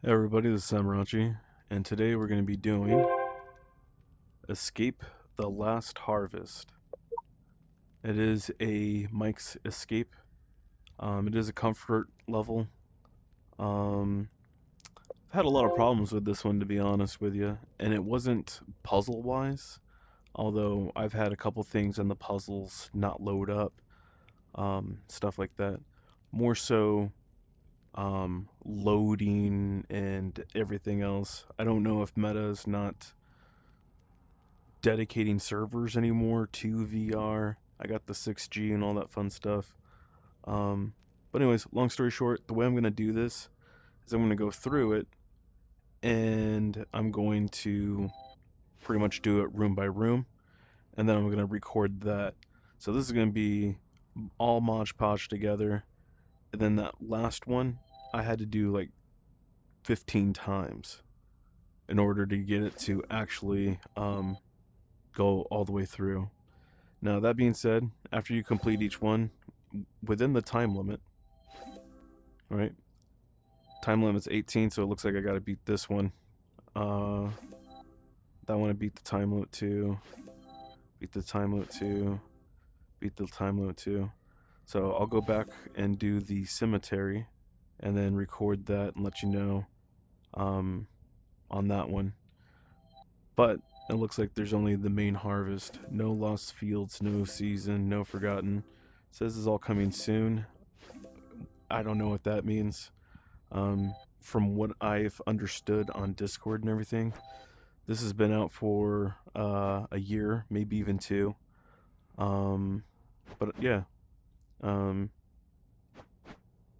Hey everybody, this is Samurachi, and today we're going to be doing Escape the Last Harvest. It is a Mike's Escape. It is a comfort level. Um, I've had a lot of problems with this one, to be honest with you, and it wasn't puzzle-wise, although I've had a couple things in the puzzles not load up, stuff like that. More so, loading and everything else. I don't know if meta is not dedicating servers anymore to VR. I got the 6G and all that fun stuff. Um, but anyways, long story short, the way I'm gonna do this is I'm gonna go through it and I'm going to pretty much do it room by room, and then I'm gonna record that. So this is gonna be all Mod Podge together, and then that last one I had to do like 15 times in order to get it to actually go all the way through. Now, that being said, after you complete each one within the time limit, right? Time limit's 18, so it looks like I gotta beat this one. That one I beat the time limit too. Beat the time limit too. Beat the time limit too. So I'll go back and do the cemetery, and then record that and let you know on that one. But it looks like there's only the main harvest. No lost fields, no season, no forgotten. It says it's all coming soon. I don't know what that means. From what I've understood on Discord and everything, this has been out for a year, maybe even two. But yeah, um,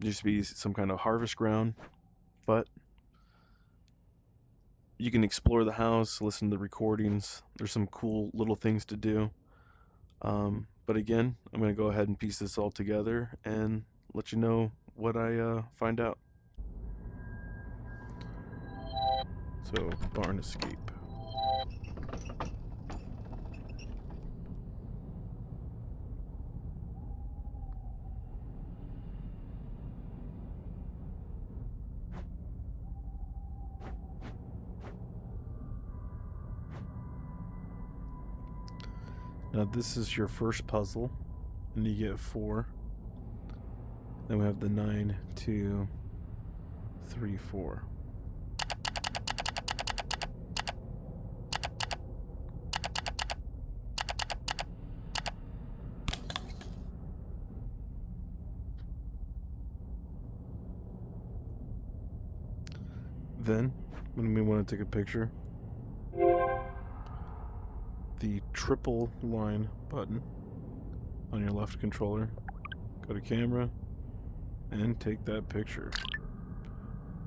used to be some kind of harvest ground, but you can explore the house, listen to the recordings. There's some cool little things to do. But again, I'm going to go ahead and piece this all together and let you know what I find out. So, barn escape. Now this is your first puzzle, and you get 4. Then we have the 9, 2, 3, 4. Then, when we want to take a picture, the triple line button on your left controller, go to camera, and take that picture.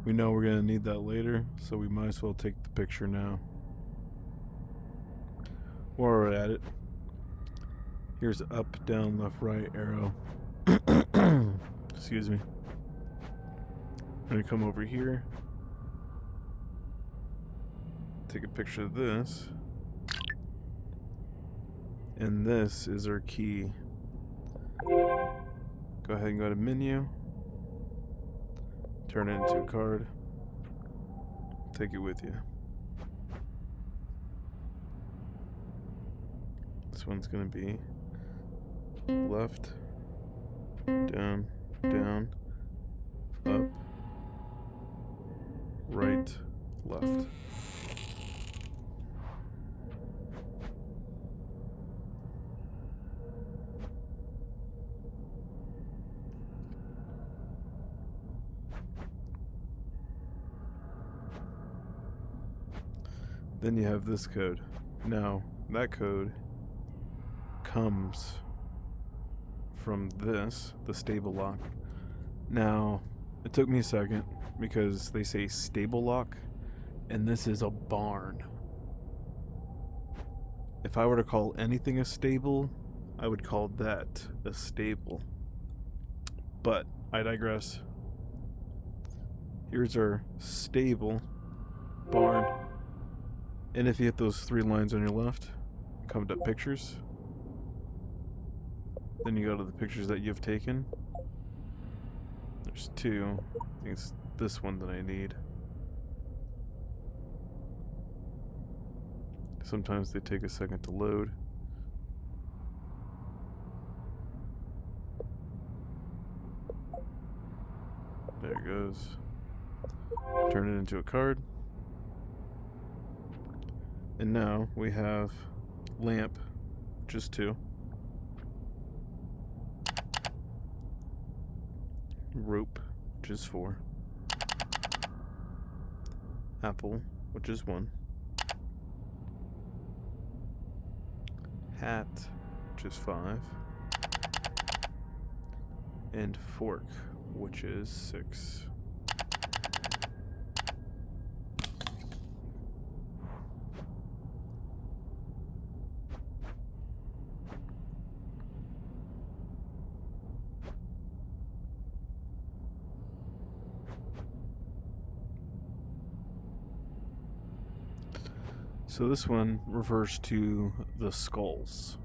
We know we're going to need that later, so we might as well take the picture now. While we're at it, here's up, down, left, right arrow. Excuse me. I'm going to come over here, take a picture of this, and this is our key. Go ahead and go to menu, turn it into a card, take it with you. This one's gonna be left, down, down, up, right, left. Then you have this code. Now, that code comes from this, the stable lock. Now, it took me a second because they say stable lock, and this is a barn. If I were to call anything a stable, I would call that a stable. But I digress. Here's our stable barn. And if you hit those 3 lines on your left, come to pictures. Then you go to the pictures that you've taken. There's 2. I think it's this one that I need. Sometimes they take a second to load. There it goes. Turn it into a card. And now we have lamp, which is 2. Rope, which is 4. Apple, which is 1. Hat, which is 5. And fork, which is 6. So this one refers to the skulls.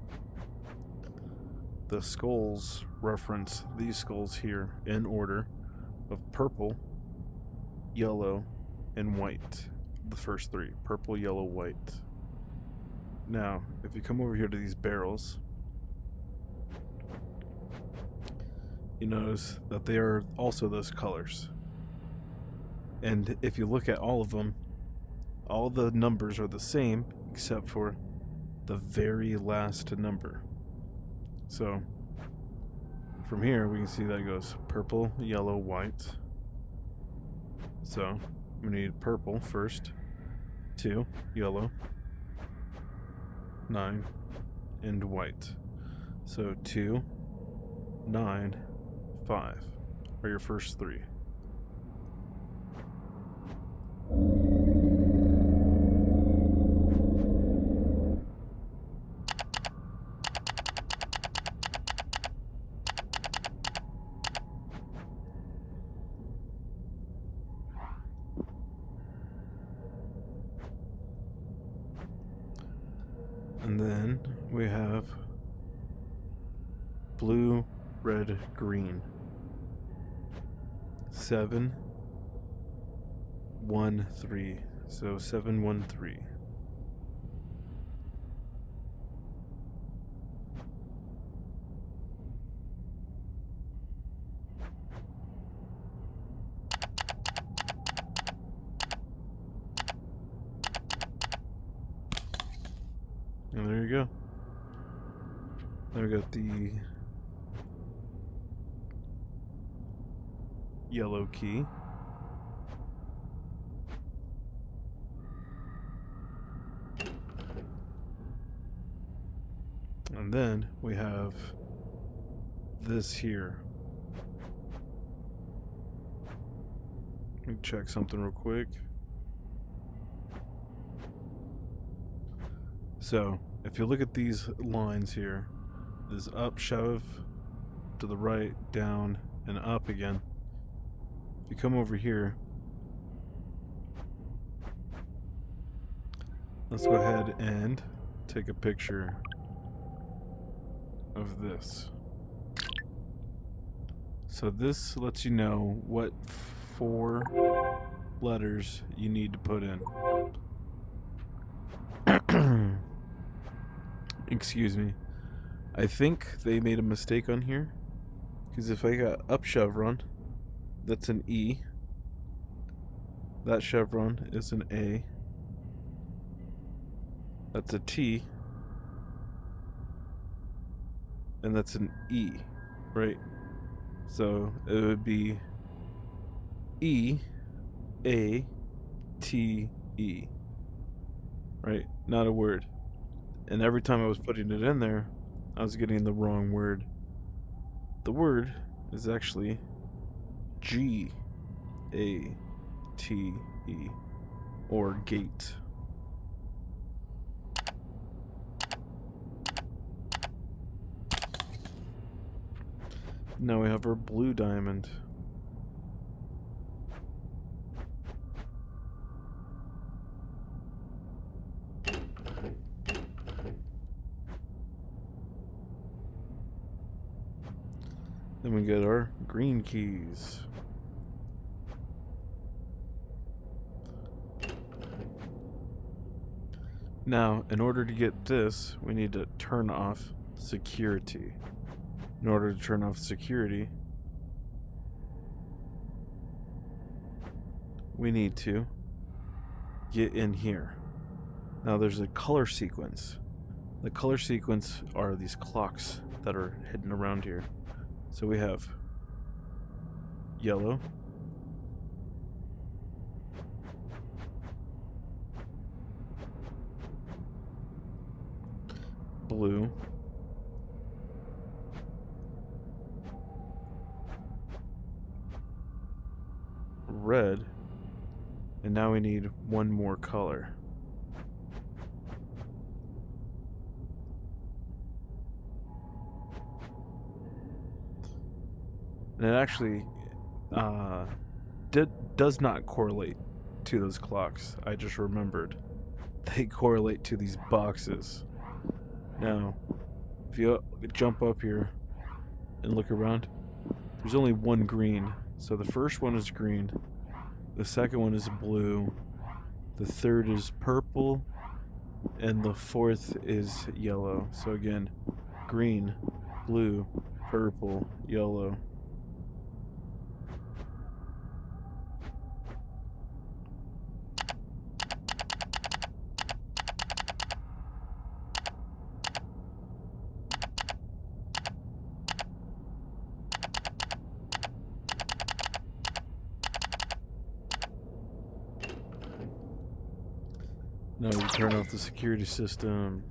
The skulls reference these skulls here in order of purple, yellow, and white. The first 3, purple, yellow, white. Now, if you come over here to these barrels, you notice that they are also those colors. And if you look at all of them, all the numbers are the same except for the very last number. So from here we can see that it goes purple, yellow, white. So we need purple first, 2, yellow, 9, and white. So 2, 9, 5 are your first 3. And then we have blue, red, green. 7, 1, 3. So 7, 1, 3. And there you go. Then we got the yellow key. And then we have this here. Let me check something real quick. So, if you look at these lines here, this up, shove, to the right, down, and up again. If you come over here, let's go ahead and take a picture of this. So this lets you know what 4 letters you need to put in. Excuse me. I think they made a mistake on here, because if I got up chevron, that's an E. That chevron is an A. That's a T. And that's an E, right? So it would be E, A, T, E, right? Not a word. And every time I was putting it in there, I was getting the wrong word. The word is actually G, A, T, E, or gate. Now we have our blue diamond. Then we get our green keys. Now, in order to get this, we need to turn off security. In order to turn off security, we need to get in here. Now there's a color sequence. The color sequence are these clocks that are hidden around here. So we have yellow, blue, red, and now we need one more color. And it actually does not correlate to those clocks. I just remembered. They correlate to these boxes. Now, if you jump up here and look around, there's only one green. So the first one is green, the second one is blue, the third is purple, and the fourth is yellow. So again, green, blue, purple, yellow. Now we turn off the security system.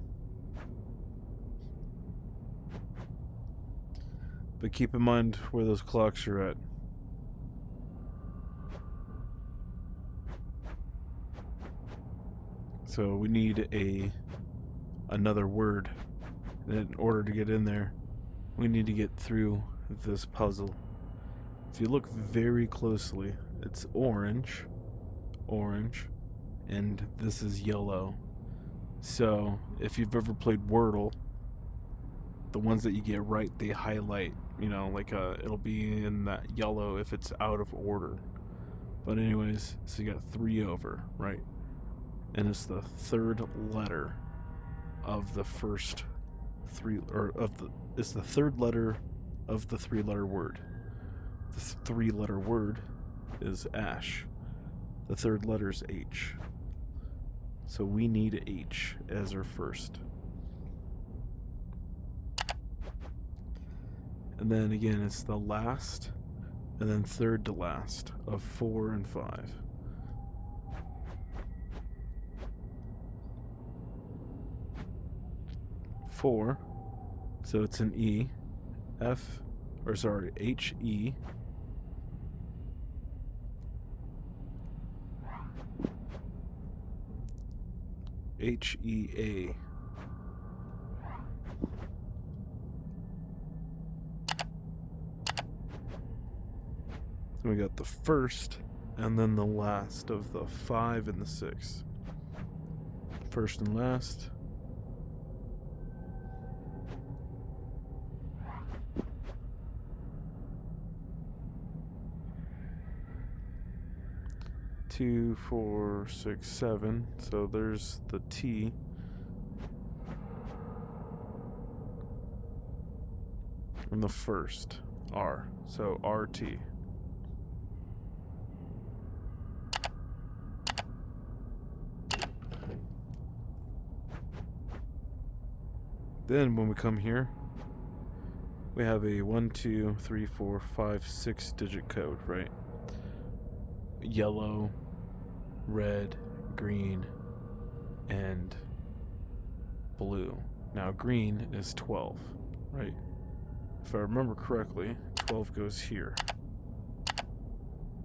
But keep in mind where those clocks are at. So we need another word. And in order to get in there, we need to get through this puzzle. If you look very closely, it's orange, and this is yellow. So if you've ever played Wordle, the ones that you get right, they highlight, you know, like it'll be in that yellow if it's out of order. But anyways, so you got 3 over, right? And it's the third letter of the first it's the third letter of the 3-letter word. The 3-letter word is ash. The third letter is H. So we need H as our first. And then again, it's the last, and then third to last of 4 and 5. Four, so it's an E, H-E, H-E-A. So we got the first and then the last of the 5 and the 6. First and last. Two, 4, 6, 7. So there's the T. And the first R. So RT. Then when we come here, we have a 1, 2, 3, 4, 5, 6 digit code, right? Yellow, red, green, and blue. Now green is 12, right? If I remember correctly, 12 goes here.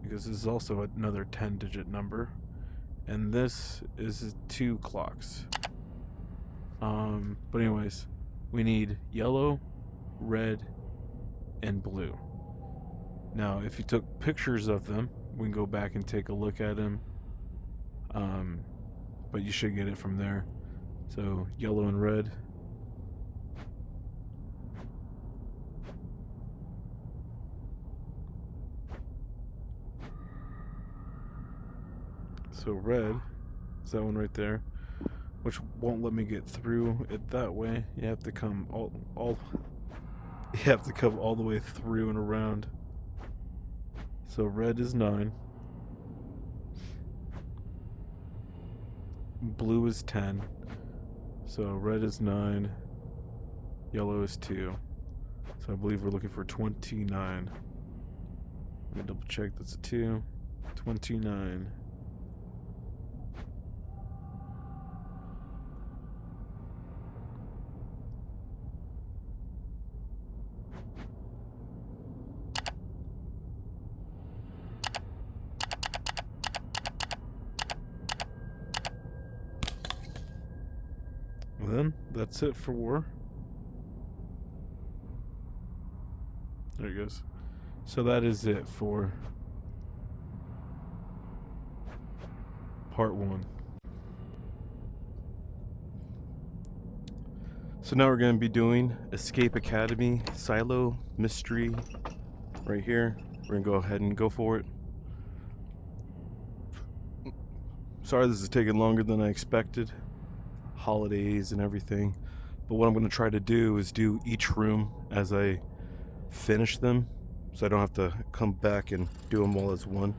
Because this is also another 10-digit number. And this is 2 clocks. But anyways, we need yellow, red, and blue. Now, if you took pictures of them, we can go back and take a look at them. But you should get it from there. So, yellow and red. So red is that one right there. which won't let me get through it that way. You have to come all you have to come all the way through and around. So red is 9. Blue is 10. So red is 9. Yellow is 2. So I believe we're looking for 29. Let me double check. That's a 2. 29. Then that's it for war. There it goes. So that is it for part 1. So now we're going to be doing Escape Academy Silo Mystery right here. We're going to go ahead and go for it. Sorry this is taking longer than I expected. Holidays and everything. But what I'm going to try to do is do each room as I finish them, so I don't have to come back and do them all as one.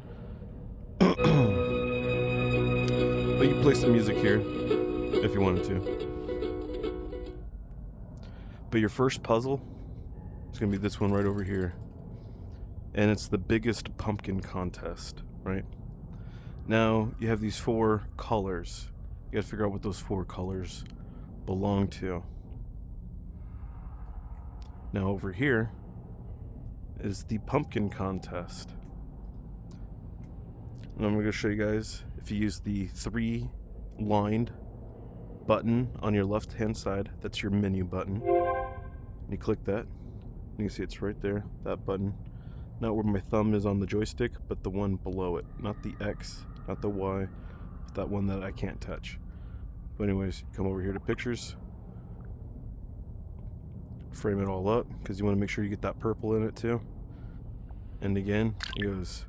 But you can play some music here if you wanted to. But your first puzzle is going to be this one right over here. And it's the biggest pumpkin contest, right? Now you have these 4 colors. You gotta figure out what those 4 colors belong to. Now over here is the pumpkin contest. And I'm gonna show you guys, if you use the 3 lined button on your left hand side, that's your menu button. And you click that, and you see it's right there, that button. Not where my thumb is on the joystick, but the one below it. Not the X, not the Y, but that one that I can't touch. But anyways, come over here to pictures, frame it all up, because you want to make sure you get that purple in it too. And again, it goes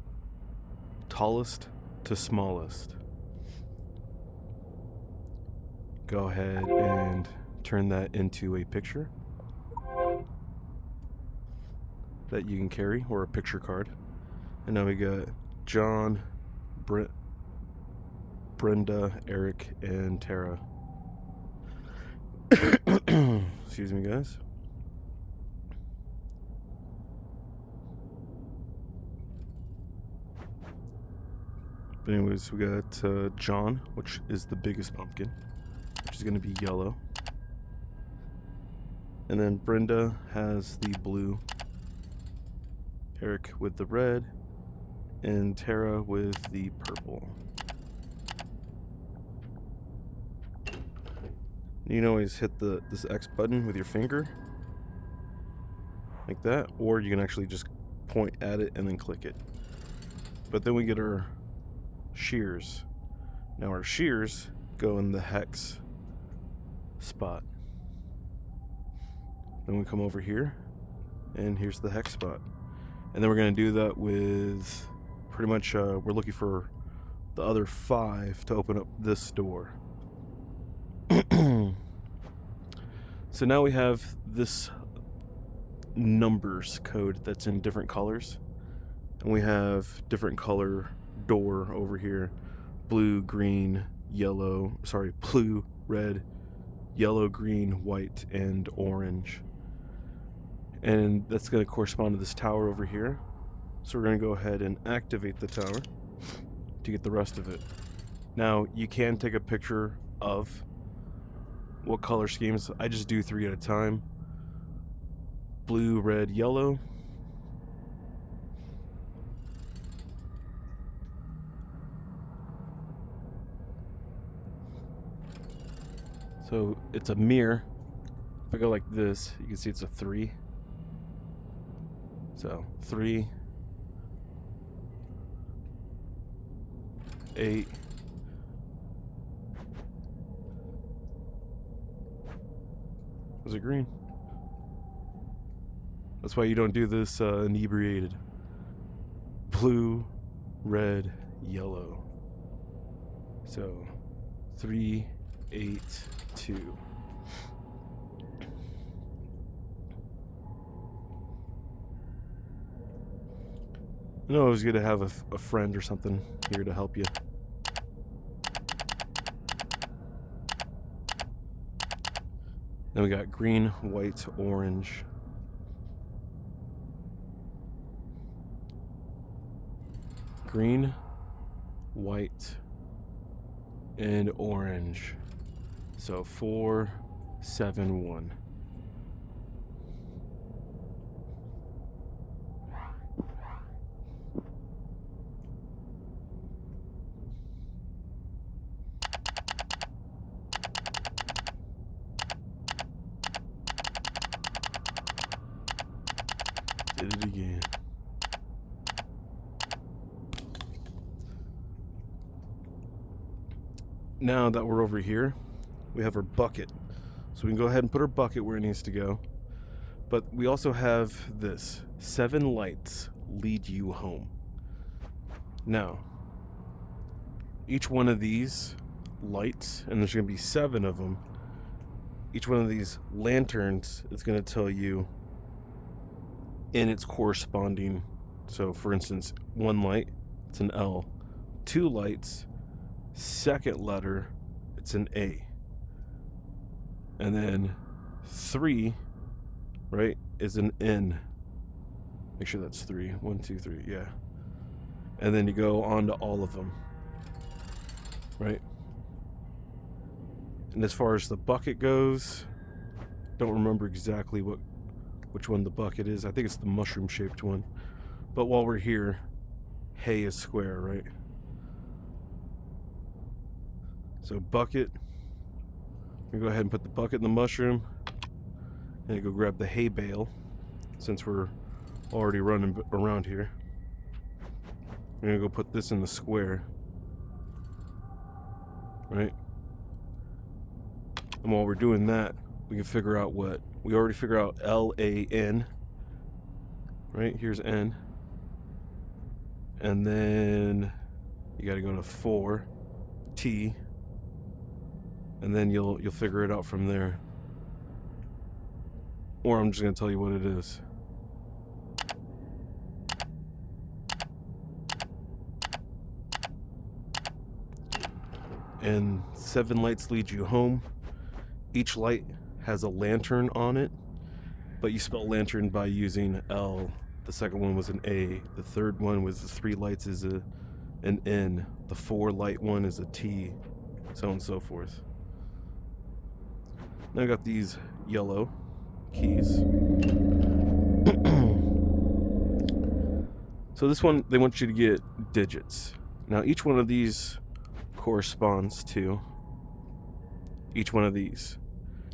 tallest to smallest. Go ahead and turn that into a picture that you can carry, or a picture card. And now we got John, Brenda, Eric, and Tara. Excuse me, guys. But anyways, we got John, which is the biggest pumpkin, which is going to be yellow. And then Brenda has the blue, Eric with the red, and Tara with the purple. You can always hit this X button with your finger, like that, or you can actually just point at it and then click it. But then we get our shears. Now our shears go in the hex spot. Then we come over here, and here's the hex spot. And then we're going to do that with pretty much, we're looking for the other 5 to open up this door. So now we have this numbers code that's in different colors, and we have different color door over here: blue, green, yellow, blue, red, yellow, green, white, and orange. And that's going to correspond to this tower over here. So we're going to go ahead and activate the tower to get the rest of it. Now you can take a picture of what color schemes. I just do 3 at a time: blue, red, yellow. So it's a mirror. If I go like this, you can see it's a 3. So 3, 8, was it green? That's why you don't do this inebriated. Blue, red, yellow. So 3, 8, 2. I know it was good to have a friend or something here to help you. Then we got green, white, orange. Green, white, and orange. So 4, 7, 1. Did it again. Now that we're over here, we have our bucket. So we can go ahead and put our bucket where it needs to go. But we also have this. 7 lights lead you home. Now, each one of these lights, and there's going to be 7 of them, each one of these lanterns is going to tell you in its corresponding. So for instance, 1 light, it's an L. 2 lights, second letter, it's an A. And then 3, right, is an N. Make sure that's 3. 1, 2, 3, yeah. And then you go on to all of them, right? And as far as the bucket goes, don't remember exactly which one the bucket is. I think it's the mushroom shaped one. But while we're here, hay is square, right? So bucket, we go ahead and put the bucket in the mushroom, and go grab the hay bale, since we're already running around here. We're gonna go put this in the square, right? And while we're doing that, we can figure out what we already figure out. LAN, right? Here's N, and then you got to go to 4 T, and then you'll figure it out from there. Or I'm just gonna tell you what it is. And 7 lights lead you home. Each light has a lantern on it, but you spell lantern by using L. The second one was an A. The third one was the 3 lights is an N. The 4 light one is a T, so on and so forth. Now I got these yellow keys. So this one, they want you to get digits. Now each one of these corresponds to each one of these.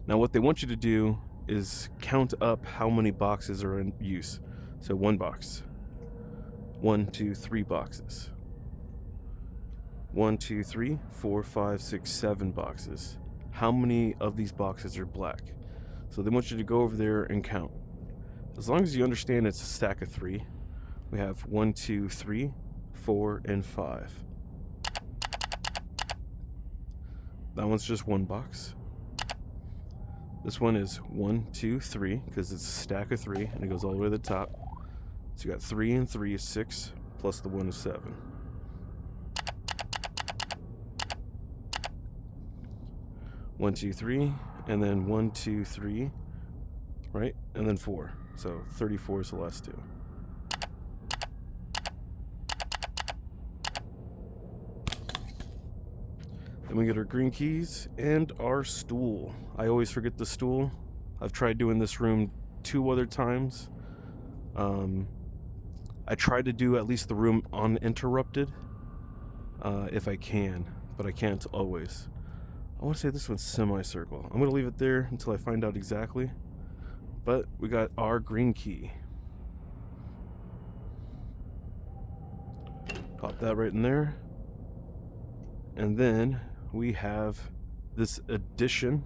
Now what they want you to do is count up how many boxes are in use. So 1 box, 1, 2, 3 boxes, 1, 2, 3, 4, 5, 6, 7 boxes. How many of these boxes are black? So they want you to go over there and count. As long as you understand it's a stack of 3, we have 1, 2, 3, 4, and 5. That one's just 1 box. This one is 1, 2, 3, because it's a stack of 3, and it goes all the way to the top. So you got 3 and 3 is 6, plus the 1 is 7. One, 2, 3, and then 1, 2, 3, right? And then 4. So 34 is the last 2. Then we get our green keys and our stool. I always forget the stool. I've tried doing this room 2 other times. I try to do at least the room uninterrupted if I can, but I can't always. I want to say this one's semicircle. I'm going to leave it there until I find out exactly. But we got our green key. Pop that right in there. And then we have this addition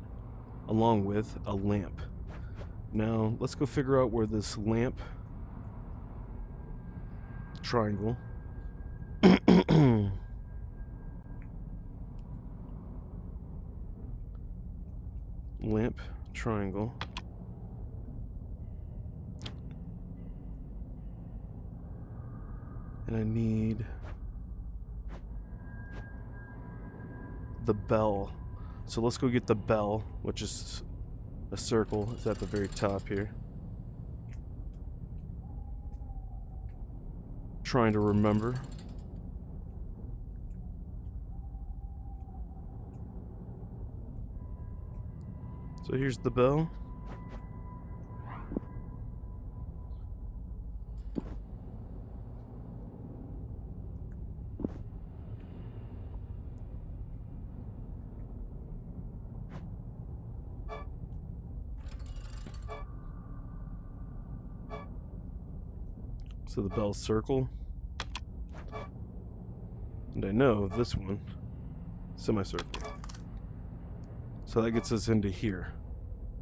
along with a lamp. Now let's go figure out where this lamp triangle lamp triangle. And I need the bell. So let's go get the bell, which is a circle. It's at the very top here. Trying to remember. So here's the bell. So the bell circle. And I know this one, semicircle. So that gets us into here.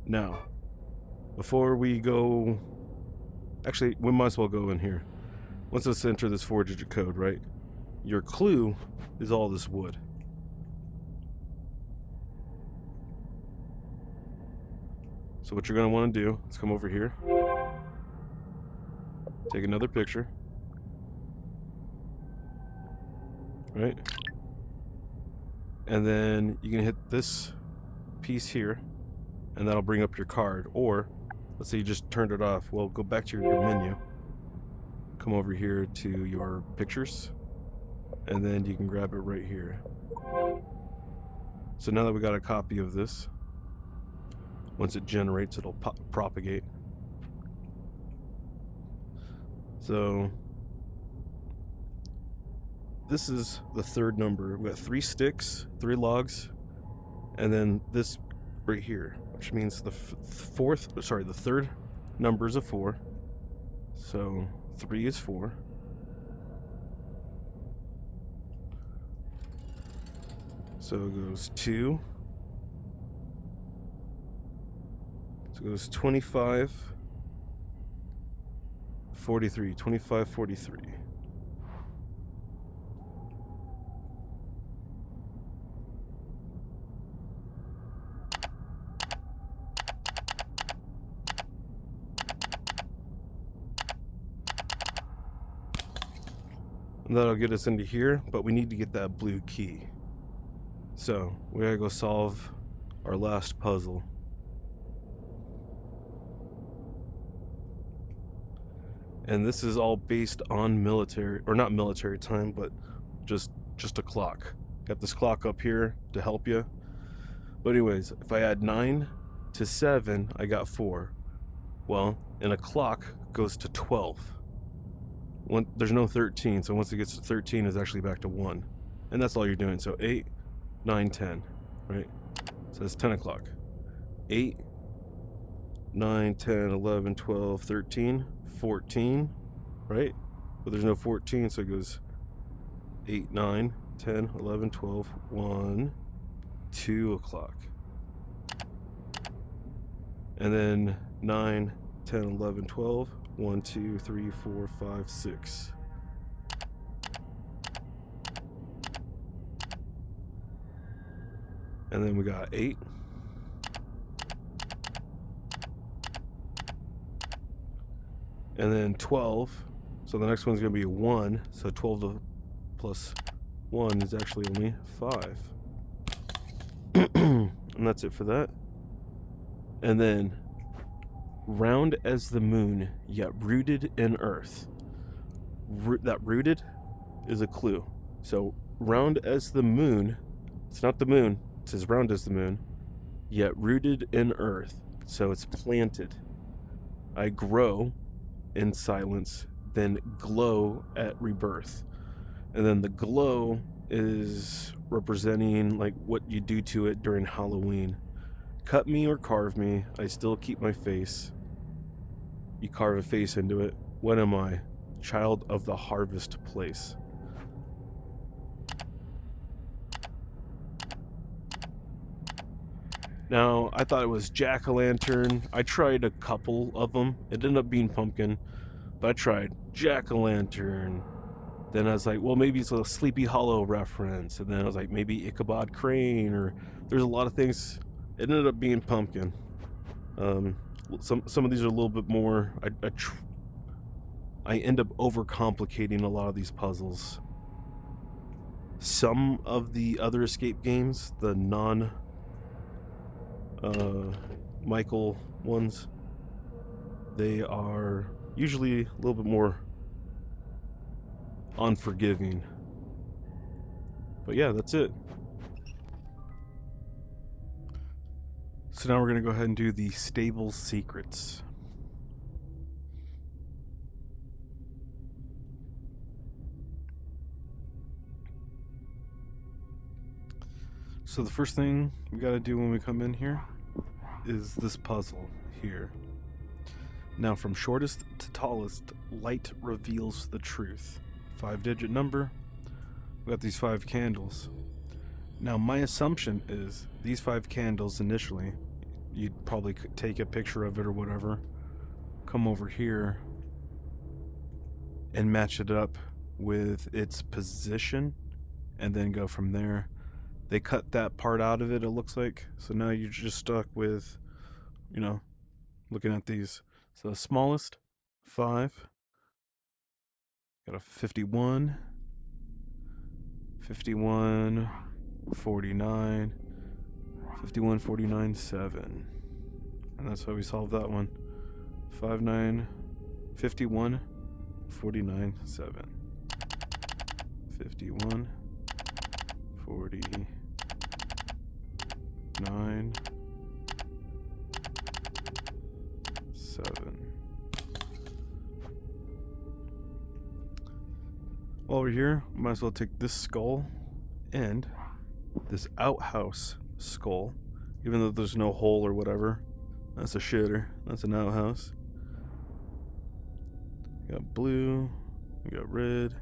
Now, before we go, actually, we might as well go in here. Once let's enter this 4-digit code, right? Your clue is all this wood. So what you're gonna want to do, let's come over here. Take another picture. Right? And then you can hit this piece here, and that'll bring up your card. Or, let's say you just turned it off. Well, go back to your menu. Come over here to your pictures, and then you can grab it right here. So now that we got a copy of this, once it generates, it'll propagate. So this is the third number. We got 3 sticks, 3 logs, and then this right here, which means the third number is a 4. So 3 is 4. So it goes 2. So it goes 25, 43, 25, 43. And that'll get us into here, but we need to get that blue key. So we gotta go solve our last puzzle. And this is all based on military, or not military time, but just a clock. Got this clock up here to help you. But anyways, if I add 9 to 7, I got 4. Well, and a clock goes to 12. There's no 13, so once it gets to 13, it's actually back to 1. And that's all you're doing. So 8, 9, 10, right? So that's 10 o'clock. 8, 9, 10, 11, 12, 13, 14, right? But there's no 14, so it goes 8, 9, 10, 11, 12, 1, 2 o'clock. And then 9, 10, 11, 12, 1, 2, 3, 4, 5, 6. And then we got 8. And then 12. So the next one's going to be 1. So 12 plus 1 is actually only 5. And that's it for that. And then round as the moon, yet rooted in earth. That rooted is a clue. So round as the moon, it's not the moon, it says round as the moon, yet rooted in earth. So it's planted. I grow in silence, then glow at rebirth. And then the glow is representing like what you do to it during Halloween. Cut me or carve me, I still keep my face. You carve a face into it. What am I? Child of the harvest place. Now, I thought it was jack-o'-lantern. I tried a couple of them. It ended up being pumpkin, but I tried jack-o'-lantern. Then I was like, well, maybe it's a Sleepy Hollow reference. And then I was like, maybe Ichabod Crane, or there's a lot of things It ended up being pumpkin. Some of these are a little bit more. I end up overcomplicating a lot of these puzzles. Some of the other escape games, the non Michael ones, they are usually a little bit more unforgiving. But yeah, that's it. So now we're going to go ahead and do the stable secrets. So the first thing we got to do when we come in here is this puzzle here. Now from shortest to tallest, light reveals the truth. 5-digit number. We got these 5 candles. Now my assumption is these 5 candles initially, you'd probably take a picture of it or whatever, come over here and match it up with its position and then go from there. They cut that part out of it, it looks like. So now you're just stuck with, you know, looking at these. So the smallest, 5. Got a 51, 51, 49, 51, 49, 7. And that's how we solve that one. 5, 9, 51, 49, 7. 51, 49, 7. While we're here, might as well take this skull and this outhouse skull, even though there's no hole or whatever. That's a shitter. That's an outhouse. We got blue. We got red.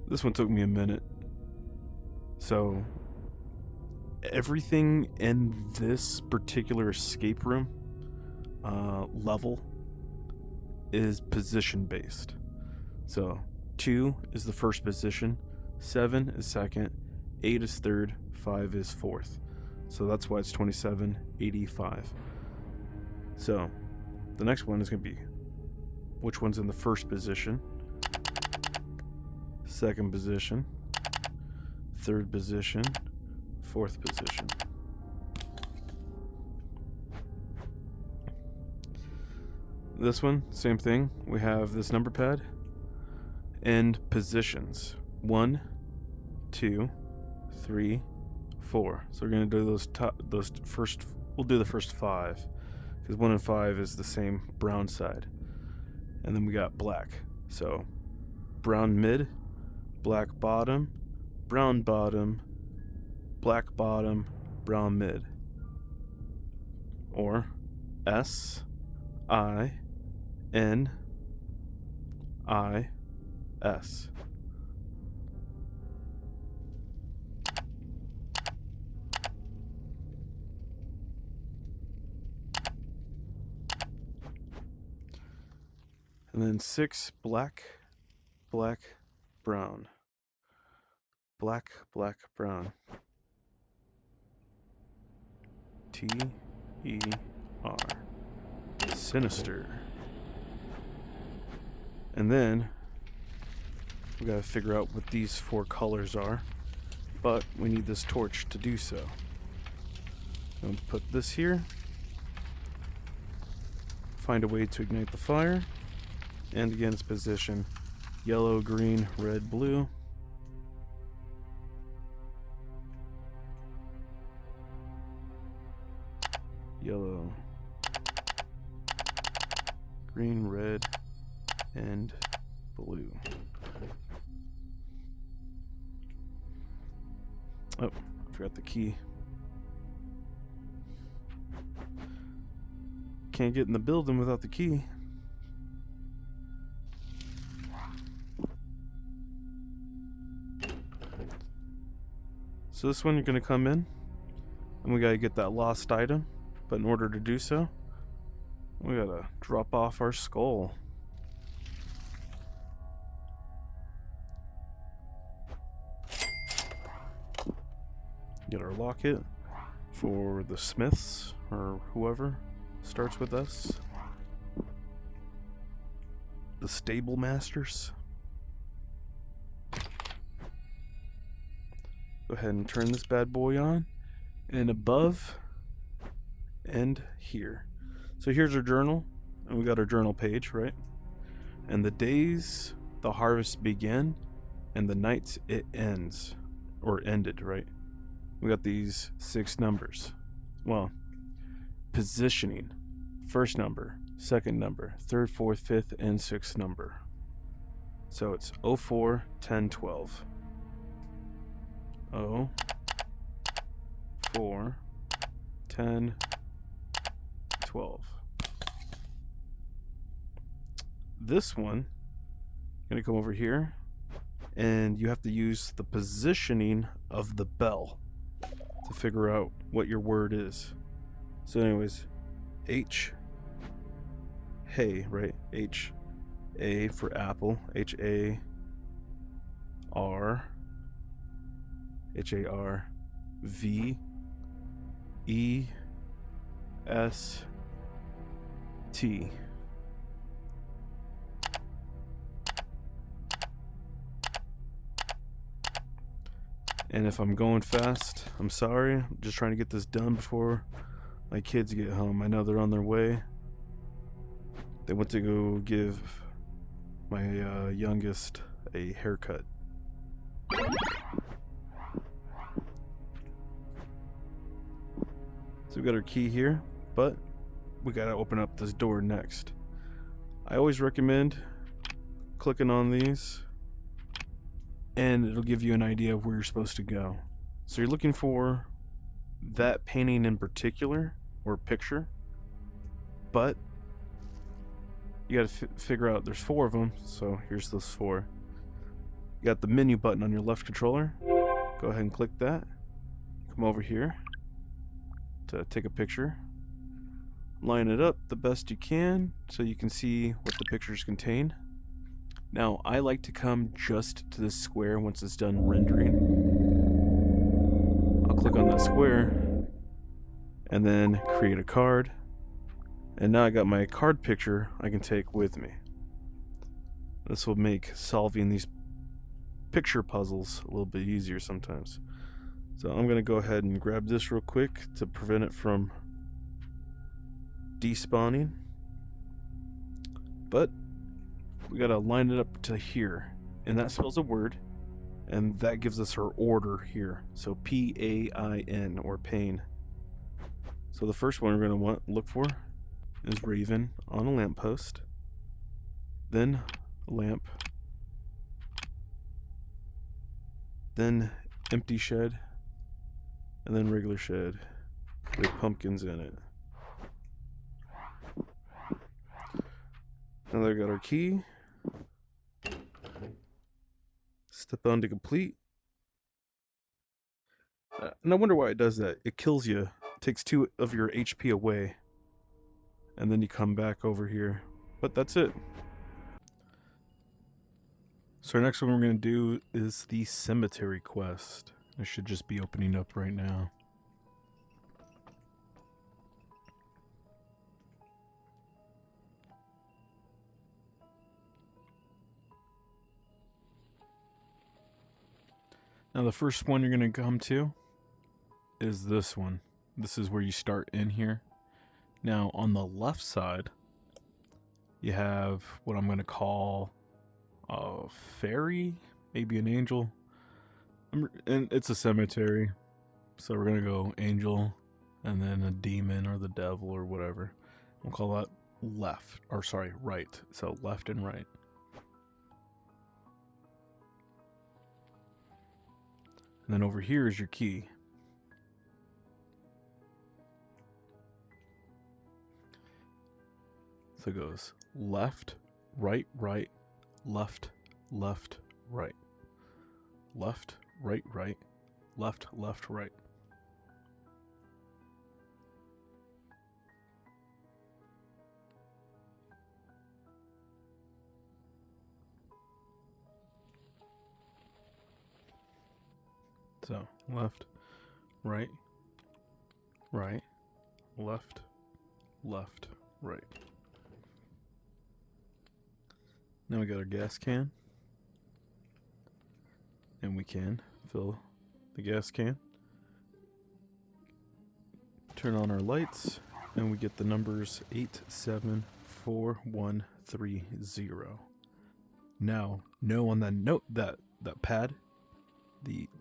This one took me a minute. So everything in this particular escape room level is position based. So 2 is the first position, 7 is second, 8 is third, 5 is fourth. So that's why it's 2785. So the next one is going to be which one's in the first position, second position, third position, fourth position. This one, same thing. We have this number pad and positions. 1, 2, 3, 4. So we're gonna do those first. We'll do the first 5 because 1 and 5 is the same brown side, and then we got black. So brown mid, black bottom, brown bottom, black bottom, brown mid, or S I N I S. And then 6 black, black, brown. Black, black, brown. T-E-R. Sinister. And then we gotta figure out what these 4 colors are, but we need this torch to do so. I'm gonna put this here, find a way to ignite the fire, and again its position: yellow, green, red, blue. Yellow, green, red, and blue. Oh, I forgot the key. Can't get in the building without the key. So this one, you're gonna come in and we gotta get that lost item, but in order to do so, we gotta drop off our skull. Get our locket for the smiths or whoever starts with us. The stable masters. Go ahead and turn this bad boy on. And above and here. So here's our journal. And we got our journal page, right? And the days the harvest begin and the nights it ends. Or ended, right? We got these 6 numbers. Well, positioning. First number, second number, third, fourth, fifth, and 6th number. So it's 04, 10, 12. 0, 4, 10, 12. This one, I'm gonna come over here, and you have to use the positioning of the bell to figure out what your word is. So anyways, H, hey, right? H, A for apple, H, A, R, H, A, R, V, E, S, T. And if I'm going fast, I'm sorry. I'm just trying to get this done before my kids get home. I know they're on their way. They went to go give my youngest a haircut. So we got our key here, but we gotta open up this door next. I always recommend clicking on these, and it'll give you an idea of where you're supposed to go. So you're looking for that painting in particular, or picture, but you gotta figure out, there's 4 of them, so here's those 4. You got the menu button on your left controller. Go ahead and click that. Come over here to take a picture. Line it up the best you can so you can see what the pictures contain. Now, I like to come just to this square once it's done rendering. I'll click on that square and then create a card. And now I got my card picture I can take with me. This will make solving these picture puzzles a little bit easier sometimes. So I'm gonna go ahead and grab this real quick to prevent it from despawning. But we gotta line it up to here, and that spells a word, and that gives us our order here. So P-A-I-N, or pain. So the first one we're gonna look for is raven on a lamppost, then lamp, then empty shed, and then regular shed with pumpkins in it. Now that I got our key, step on to complete. And I wonder why it does that. It kills you, takes 2 of your HP away, and then you come back over here. But that's it. So our next one we're going to do is the cemetery quest. It should just be opening up right now. Now the first one you're going to come to is this one. This is where you start in here. Now on the left side, you have what I'm going to call a fairy, maybe an angel. And it's a cemetery. So we're going to go angel and then a demon or the devil or whatever. We'll call that left, or sorry, right. So left and right. And then over here is your key. So it goes left, right, right, left, left, right. Left, right, right, left, left, right. So left, right, right, left, left, right. Now we got our gas can. And we can fill the gas can. Turn on our lights, and we get the numbers 874130. Now, know on that note, that pad,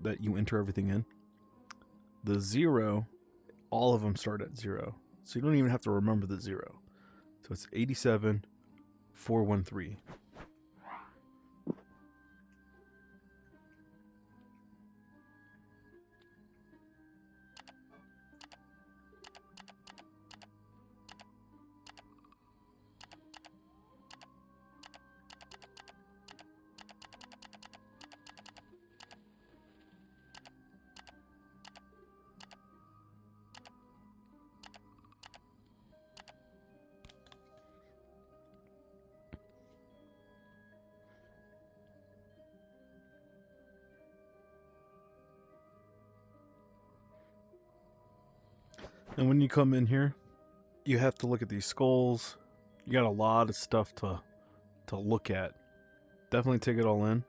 that you enter everything in, the 0, all of them start at 0. So you don't even have to remember the 0. So it's 87413. And when you come in here, you have to look at these skulls. You got a lot of stuff to look at. Definitely take it all in.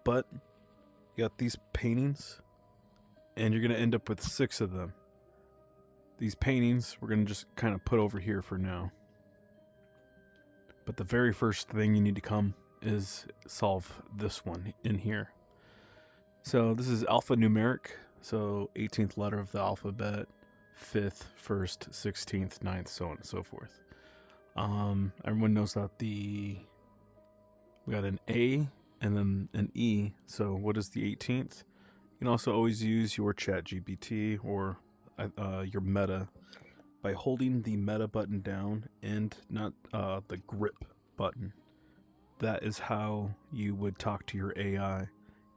But you got these paintings, and you're going to end up with 6 of them. These paintings we're going to just kind of put over here for now. But the very first thing you need to come is solve this one in here. So this is alphanumeric, so 18th letter of the alphabet, 5th, 1st, 16th, 9th, so on and so forth. Everyone knows that we got an A and then an E. So what is the 18th? You can also always use your chat GPT or your meta by holding the meta button down and not the grip button. That is how you would talk to your AI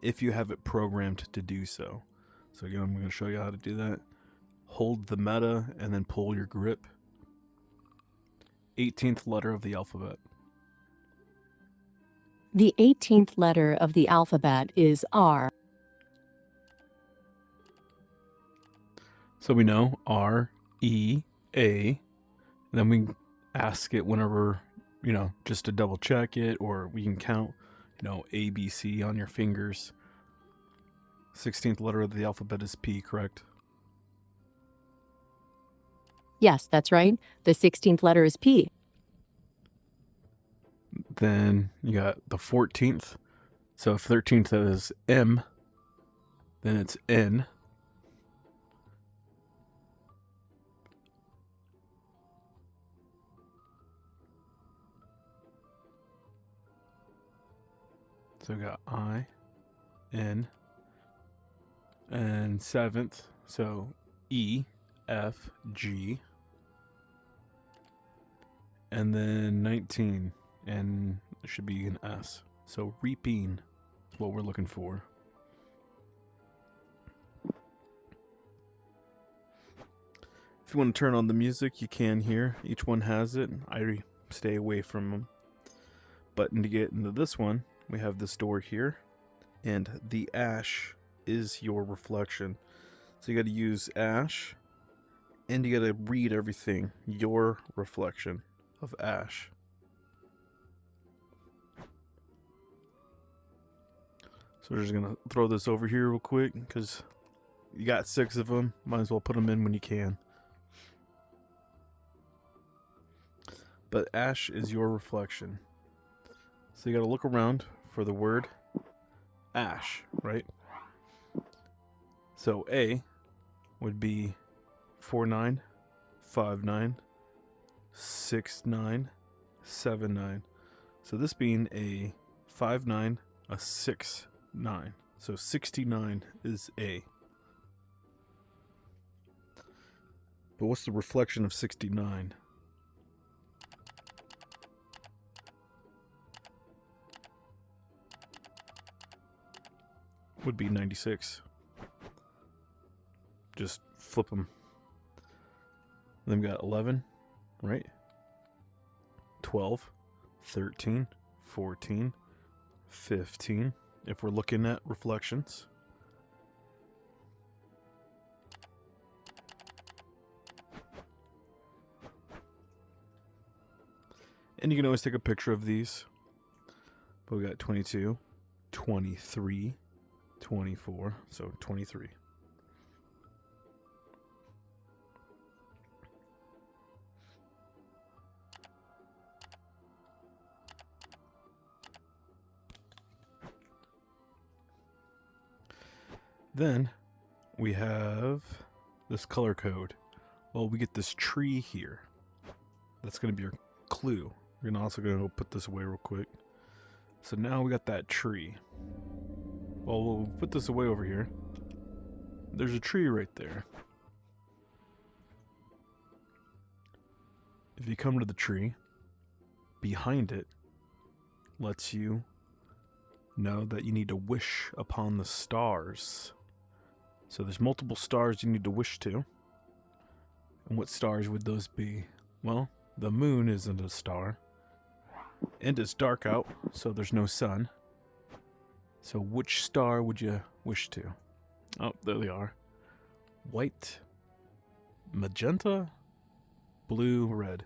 if you have it programmed to do so. So again, I'm going to show you how to do that. Hold the meta and then pull your grip. 18th letter of the alphabet. The 18th letter of the alphabet is R. So we know R, E, A. And then we ask it whenever, just to double check it, or we can count, A, B, C on your fingers. 16th letter of the alphabet is P, correct? Yes, that's right. The 16th letter is P. Then you got the 14th. So if 13th is M, then it's N. So we got I, N, and 7th, so E, F, G, and then 19, and there should be an S. So reaping is what we're looking for. If you want to turn on the music, you can here. Each one has it. I stay away from them. But to get into this one, we have this door here, and the ash is your reflection. So you got to use ash, and you got to read everything. Your reflection of ash. So we're just going to throw this over here real quick, because you got 6 of them. Might as well put them in when you can. But ash is your reflection. So you got to look around for the word ash, right? So A would be 49596979. So this being a 59, a 69. So 69 is A. But what's the reflection of 69? Would be 96. Just flip them. Then we got 11, right? 12, 13, 14, 15. If we're looking at reflections. And you can always take a picture of these. But we got 22, 23, 24, so 23. Then we have this color code. Well, we get this tree here. That's going to be our clue. We're also going to put this away real quick. So now we got that tree. Well, we'll put this away over here. There's a tree right there. If you come to the tree, behind it lets you know that you need to wish upon the stars. So there's multiple stars you need to wish to. And what stars would those be? Well, the moon isn't a star. And it's dark out, so there's no sun. So which star would you wish to? Oh, there they are. White, magenta, blue, red.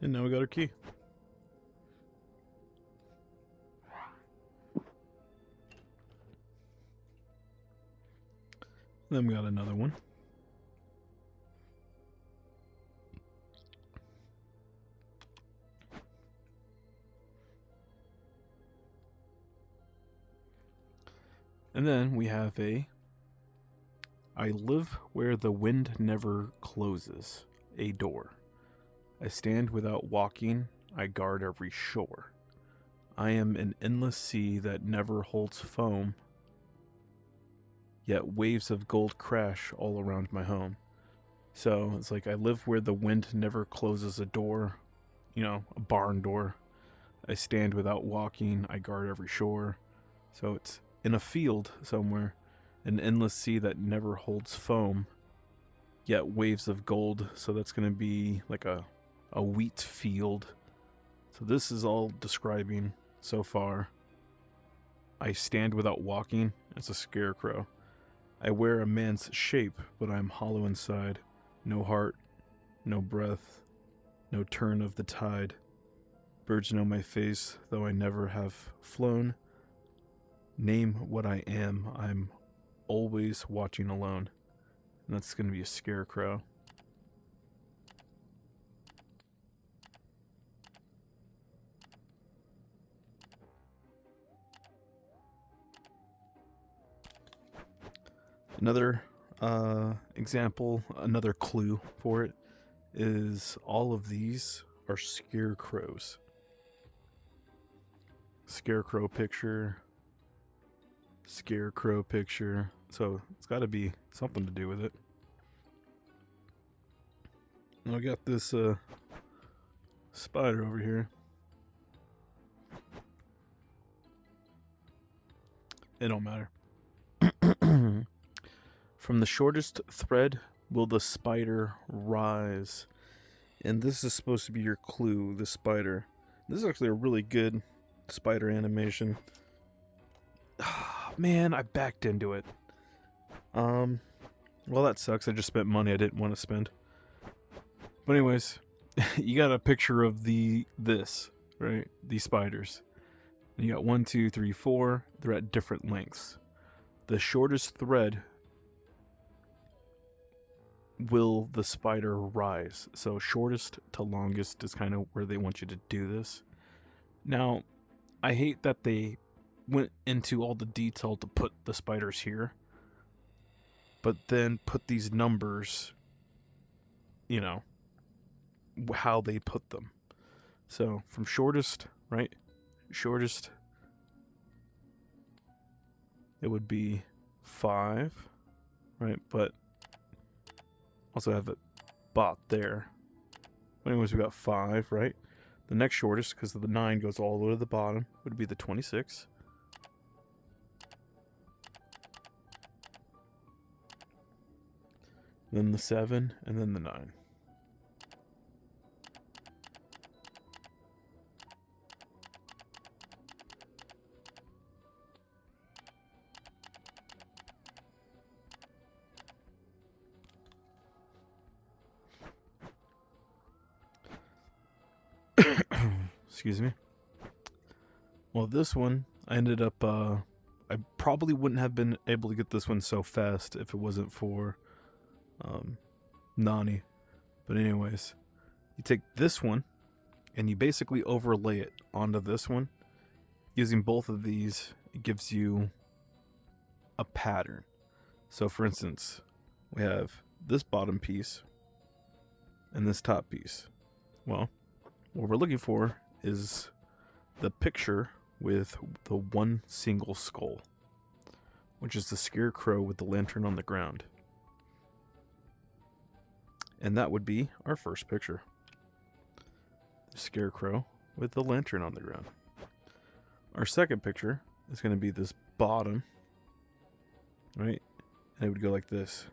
And now we got our key. Then we got another one. And then we have I live where the wind never closes, a door. I stand without walking, I guard every shore. I am an endless sea that never holds foam, yet waves of gold crash all around my home. So it's like I live where the wind never closes a door, a barn door. I stand without walking, I guard every shore. So it's in a field somewhere, an endless sea that never holds foam, yet waves of gold. So that's going to be like a wheat field. So this is all describing so far. I stand without walking. It's a scarecrow. I wear a man's shape, but I'm hollow inside. No heart, no breath, no turn of the tide. Birds know my face, though I never have flown. Name what I am. I'm always watching alone. And that's going to be a scarecrow. Another example, another clue for it is all of these are scarecrows. Scarecrow picture. Scarecrow picture. So it's got to be something to do with it. And I got this spider over here. It don't matter. From the shortest thread will the spider rise. And this is supposed to be your clue, the spider. This is actually a really good spider animation. Man, I backed into it. Well, that sucks. I just spent money I didn't want to spend. But anyways, you got a picture of this, right? These spiders. And you got 1, 2, 3, 4. They're at different lengths. The shortest thread will the spider rise. So shortest to longest is kind of where they want you to do this. Now, I hate that they went into all the detail to put the spiders here, but then put these numbers, how they put them. So from shortest, right? Shortest, it would be 5, right? But also have it bot there. But anyways, we got 5, right? The next shortest, because the 9 goes all the way to the bottom, would be the 26. Then the 7, and then the 9. Excuse me. Well, this one, I ended up, I probably wouldn't have been able to get this one so fast if it wasn't for Nani. But anyways, you take this one and you basically overlay it onto this one. Using both of these, it gives you a pattern. So for instance, we have this bottom piece and this top piece. Well, what we're looking for is the picture with the one single skull, which is the scarecrow with the lantern on the ground. And that would be our first picture. The scarecrow with the lantern on the ground. Our second picture is going to be this bottom, right? And it would go like this.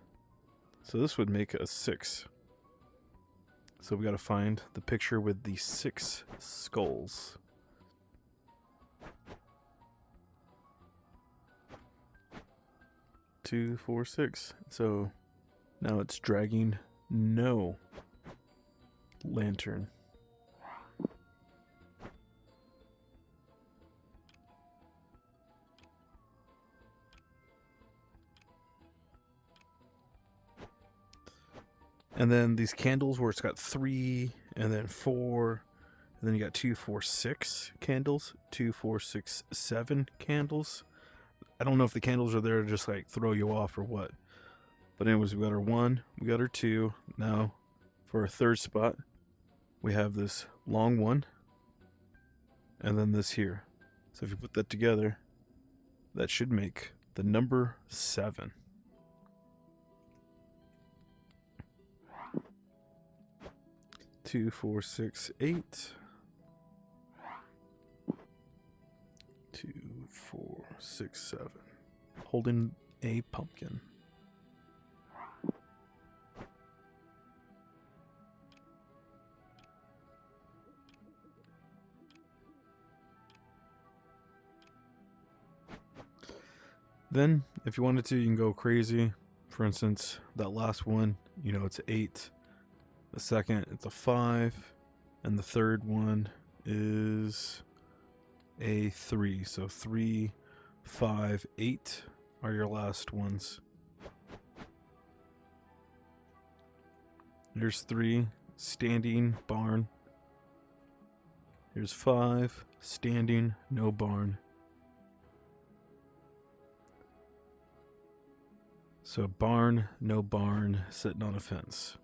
So this would make a 6. So we got to find the picture with the 6 skulls. Two, 4, 6. So now it's dragging no lantern. And then these candles where it's got 3 and then 4, and then you got 2, 4, 6 candles, 2, 4, 6, 7 candles. I don't know if the candles are there to just like throw you off or what. But anyways, we got our 1, we got our 2. Now for our third spot, we have this long one and then this here. So if you put that together, that should make the number 7. Two, 4, 6, 8. 2, 4, 6, 7. Holding a pumpkin. Then, if you wanted to, you can go crazy. For instance, that last one, you know, it's 8. The second, it's a 5. And the third one is a 3. So 3, 5, 8 are your last ones. Here's 3, standing, barn. Here's 5, standing, no barn. So barn, no barn, sitting on a fence.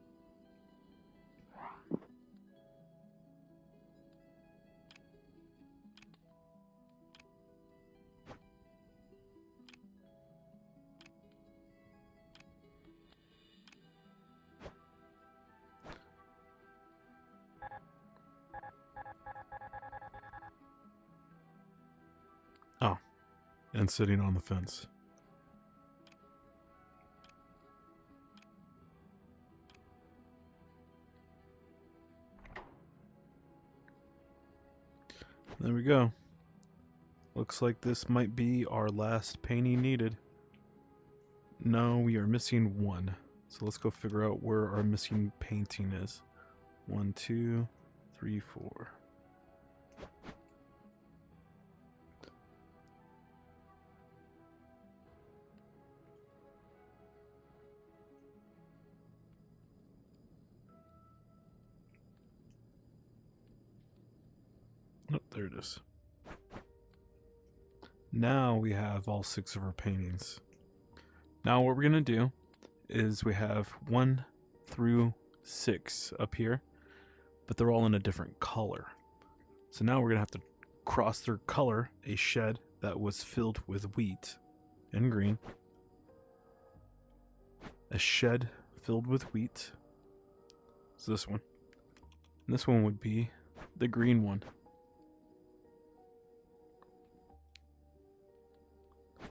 Oh, and sitting on the fence. There we go. Looks like this might be our last painting needed. No, we are missing 1. So let's go figure out where our missing painting is. 1, 2, 3, 4. Oh, there it is. Now we have all 6 of our paintings. Now what we're going to do is we have 1 through 6 up here, but they're all in a different color. So now we're going to have to cross their color a shed that was filled with wheat and green. A shed filled with wheat. So this one. And this one would be the green one.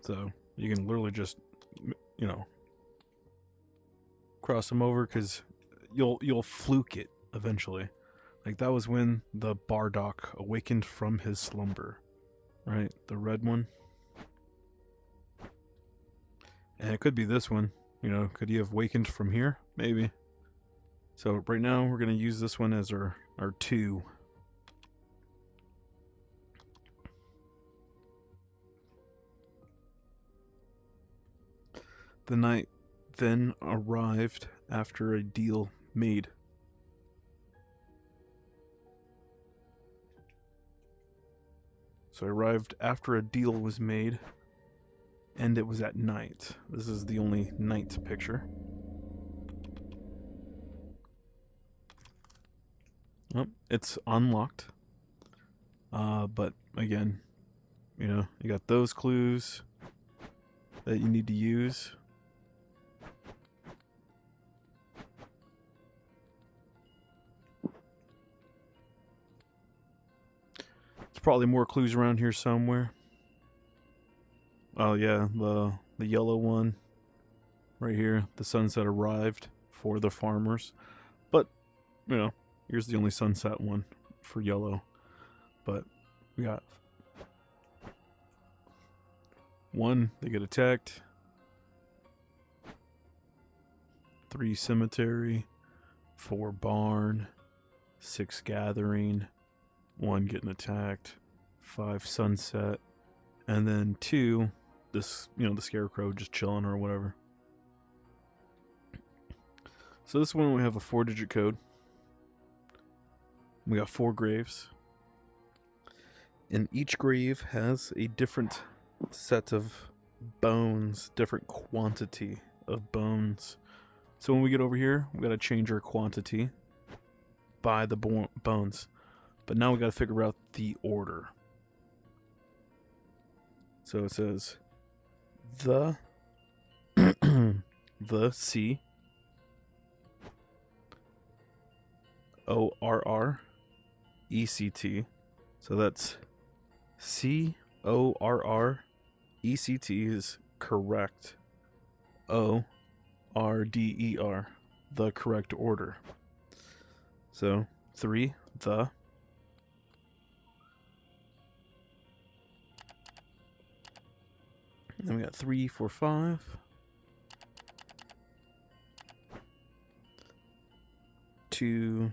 So you can literally just, you know, cross them over because you'll fluke it eventually. Like that was when the Bardock awakened from his slumber, right? The red one. And it could be this one, you know, could he have awakened from here? Maybe. So right now we're going to use this one as our 2. The night then arrived after a deal made. So I arrived after a deal was made, and it was at night. This is the only night picture. Oh, it's unlocked. But again, you got those clues that you need to use. There's probably more clues around here somewhere. Oh yeah, the yellow one right here. The sunset arrived for the farmers. But, here's the only sunset one for yellow. But we got 1, they get attacked. 3, cemetery. 4, barn. 6, gathering. 1, getting attacked. 5, sunset. And then 2, this, the scarecrow just chilling or whatever. So this one we have a 4-digit code. We got 4 graves. And each grave has a different set of bones, different quantity of bones. So when we get over here, we got to change our quantity by the bones. But now we got to figure out the order. So it says the C ORRECT. So that's CORRECT is correct. ORDER, the correct order. So 3, the. And then we got 3, 4, 5. 2,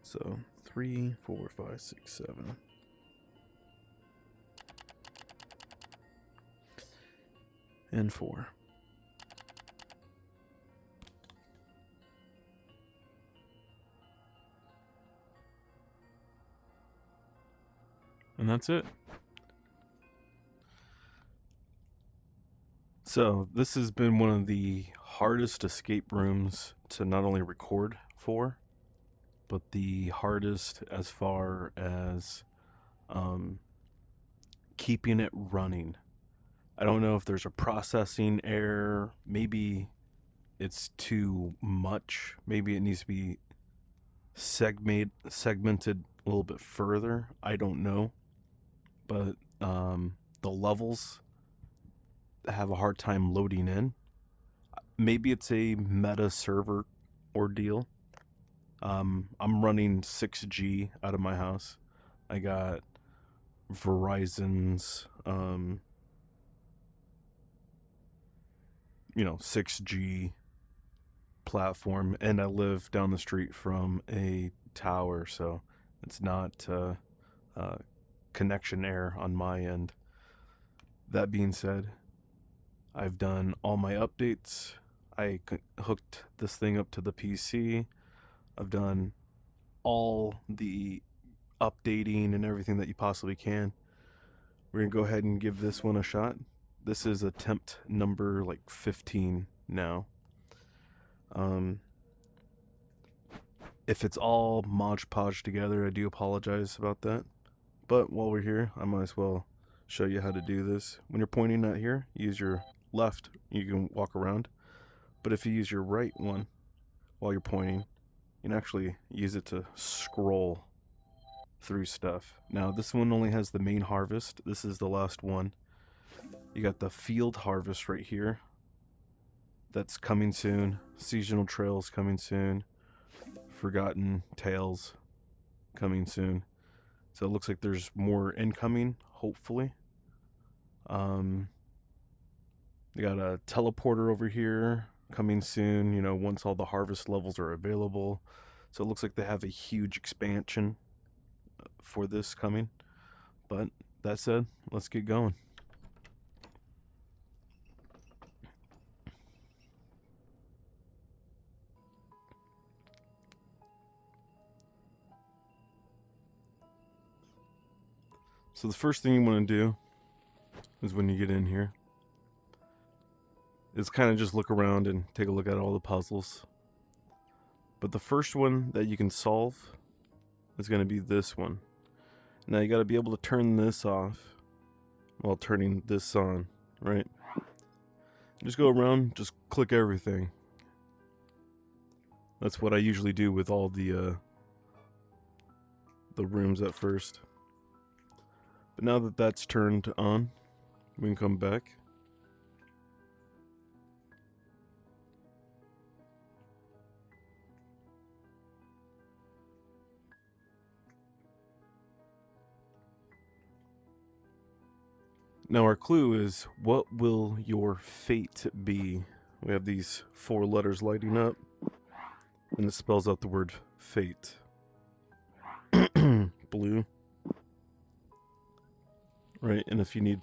so 3, 4, 5, 6, 7. And 4. And that's it. So this has been one of the hardest escape rooms to not only record for, but the hardest as far as keeping it running. I don't know if there's a processing error. Maybe it's too much. Maybe it needs to be segmented a little bit further. I don't know. But the levels have a hard time loading in. Maybe it's a meta server ordeal. I'm running 6G out of my house. I got Verizon's 6G platform, and I live down the street from a tower, so it's not connection error on my end. That being said, I've done all my updates. I hooked this thing up to the PC. I've done all the updating and everything that you possibly can. We're going to go ahead and give this one a shot. This is attempt number 15 now. If it's all Mod Podge together, I do apologize about that. But while we're here, I might as well show you how to do this. When you're pointing at here, use your left, you can walk around. But if you use your right one while you're pointing, you can actually use it to scroll through stuff. Now this one only has the main harvest. This is the last one. You got the field harvest right here. That's coming soon. Seasonal trails coming soon. Forgotten tales coming soon. So it looks like there's more incoming, hopefully. You got a teleporter over here coming soon, once all the harvest levels are available. So it looks like they have a huge expansion for this coming. But that said, let's get going. So the first thing you want to do is when you get in here is kind of just look around and take a look at all the puzzles. But the first one that you can solve is going to be this one. Now you got to be able to turn this off while turning this on, right? Just go around, just click everything. That's what I usually do with all the rooms at first. But now that that's turned on, we can come back. Now our clue is, what will your fate be? We have these 4 letters lighting up, and it spells out the word fate. Blue. Right, and if you need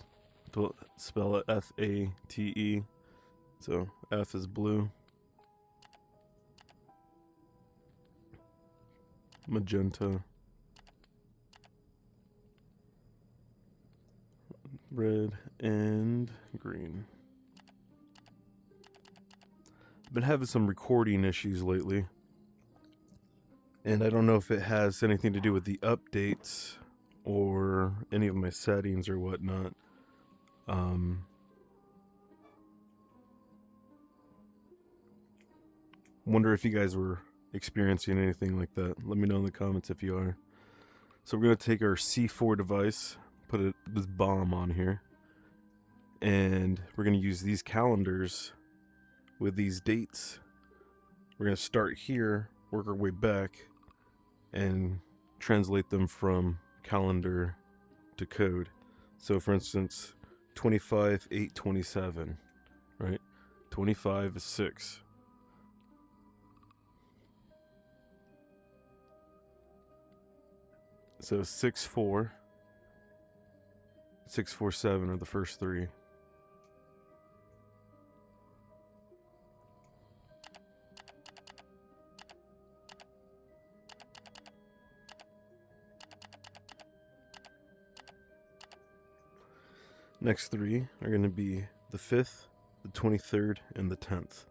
to spell it, F-A-T-E. So F is blue. Magenta. Red and green. I've been having some recording issues lately, and I don't know if it has anything to do with the updates or any of my settings or whatnot. Wonder if you guys were experiencing anything like that. Let me know in the comments if you are. So we're going to take our C4 device, put this bomb on here, and we're going to use these calendars with these dates. We're going to start here, work our way back, and translate them from calendar to code. So for instance, 25/8/27, right? 25 is 6. So 6/4, 6/4/7 are the first 3. Next 3 are going to be the 5th, the 23rd, and the 10th.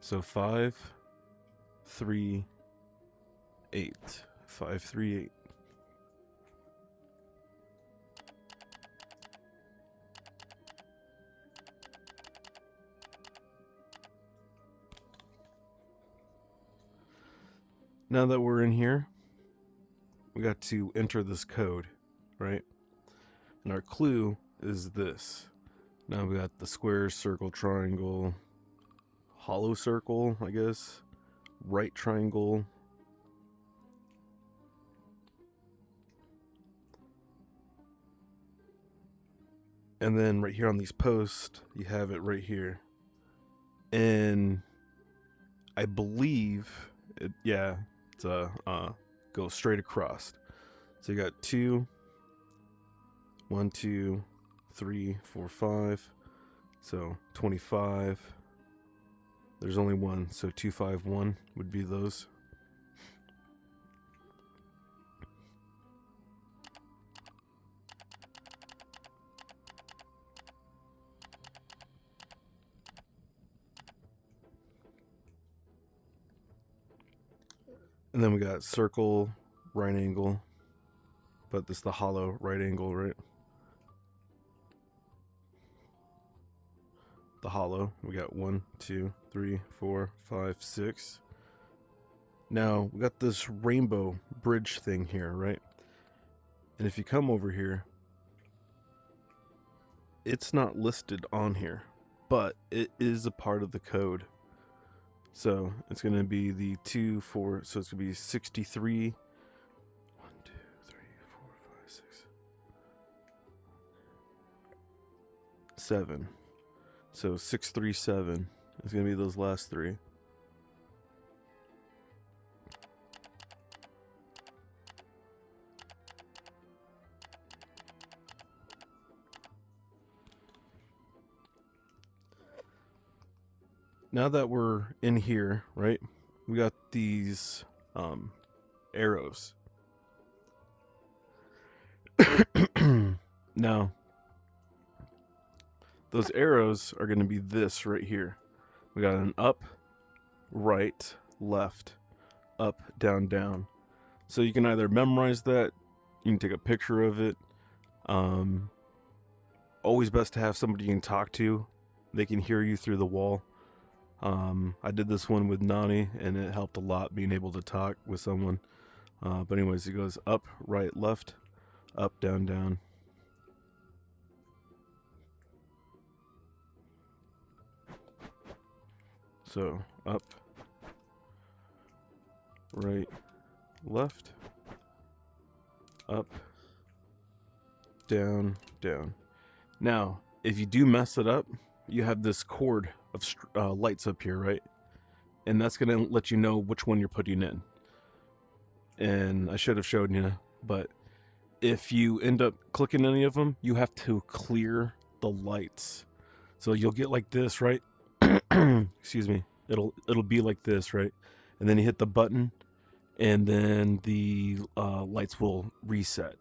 So 5, 3, 8. 5, 3, 8. Now that we're in here, we got to enter this code, right? And our clue is this. Now we got the square, circle, triangle, hollow circle, I guess, right triangle, and then right here on these posts, you have it right here. And I believe, it's go straight across. So you got 2, 1, 2, 3, 4, 5. So 25. There's only 1, so 2, 5, 1 would be those. And then we got circle, right angle, but this is the hollow right angle, right? The hollow, we got 1, 2, 3, 4, 5, 6. Now we got this rainbow bridge thing here, right? And if you come over here, it's not listed on here, but it is a part of the code. So it's going to be the 2, 4, so it's going to be 63. 1, 2, 3, 4, 5, 6, 7. So 637 is going to be those last 3. Now that we're in here, right, we got these arrows. Now, those arrows are going to be this right here. We got an up, right, left, up, down, down. So you can either memorize that, you can take a picture of it. Always best to have somebody you can talk to. They can hear you through the wall. I did this one with Nani, and it helped a lot being able to talk with someone. But anyways, it goes up, right, left, up, down, down. So up, right, left, up, down, down. Now, if you do mess it up, you have this cord of lights up here, right? And that's going to let you know which one you're putting in. And I should have shown you, but if you end up clicking any of them, you have to clear the lights. So you'll get like this, right? Excuse me. It'll be like this, right? And then you hit the button, and then the lights will reset.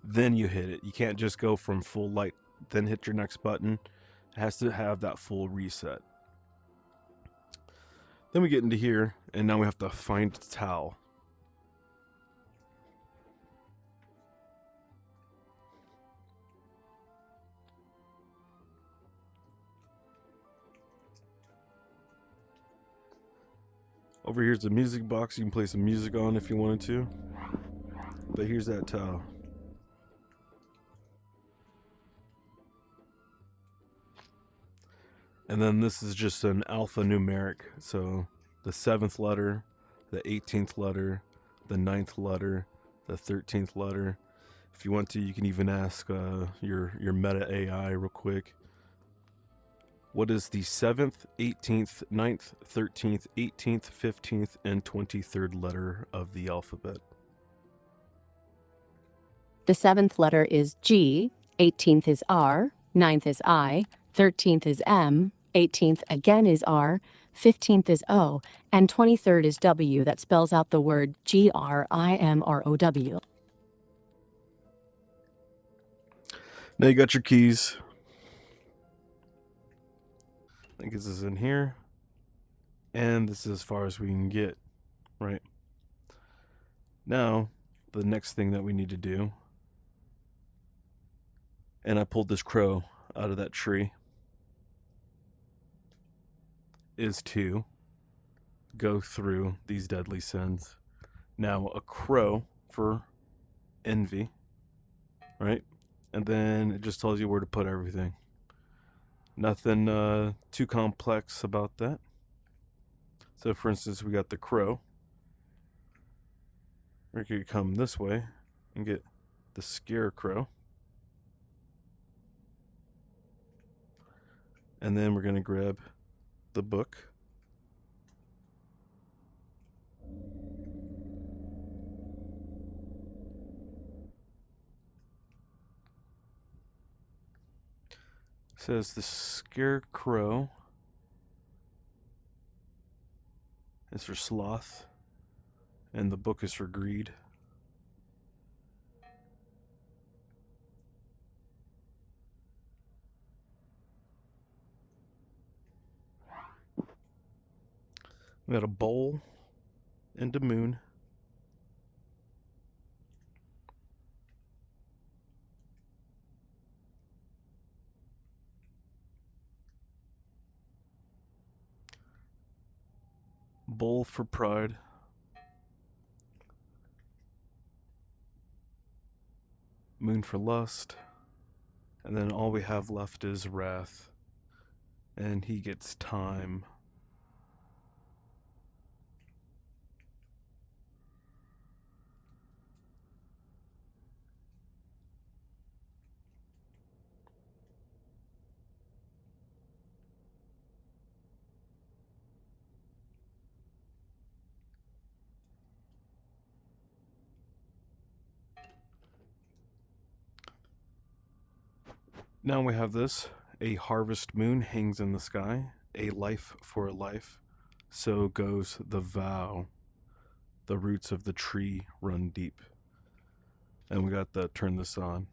Then you hit it. You can't just go from full light, then hit your next button. It has to have that full reset. Then we get into here, and now we have to find the towel. Over here's the music box. You can play some music on if you wanted to. But here's that towel. And then this is just an alphanumeric. So the 7th letter, the 18th letter, the 9th letter, the 13th letter. If you want to, you can even ask your meta AI real quick. What is the 7th, 18th, 9th, 13th, 18th, 15th, and 23rd letter of the alphabet? The 7th letter is G, 18th is R, 9th is I, 13th is M, 18th again is R, 15th is O, and 23rd is W. That spells out the word GRIMROW. Now you got your keys. I think this is in here. And this is as far as we can get, right? Now, the next thing that we need to do, and I pulled this crow out of that tree, is to go through these deadly sins. Now, a crow for envy, right? And then it just tells you where to put everything. Nothing too complex about that. So, for instance, we got the crow. We could come this way and get the scarecrow. And then we're going to grab the book. It says the scarecrow is for sloth, and the book is for greed. We got a bowl and a moon. Bowl for pride. Moon for lust. And then all we have left is wrath. And he gets time. Now we have this. A harvest moon hangs in the sky. A life for a life. so goes the vow. The roots of the tree run deep. And we got to turn this on.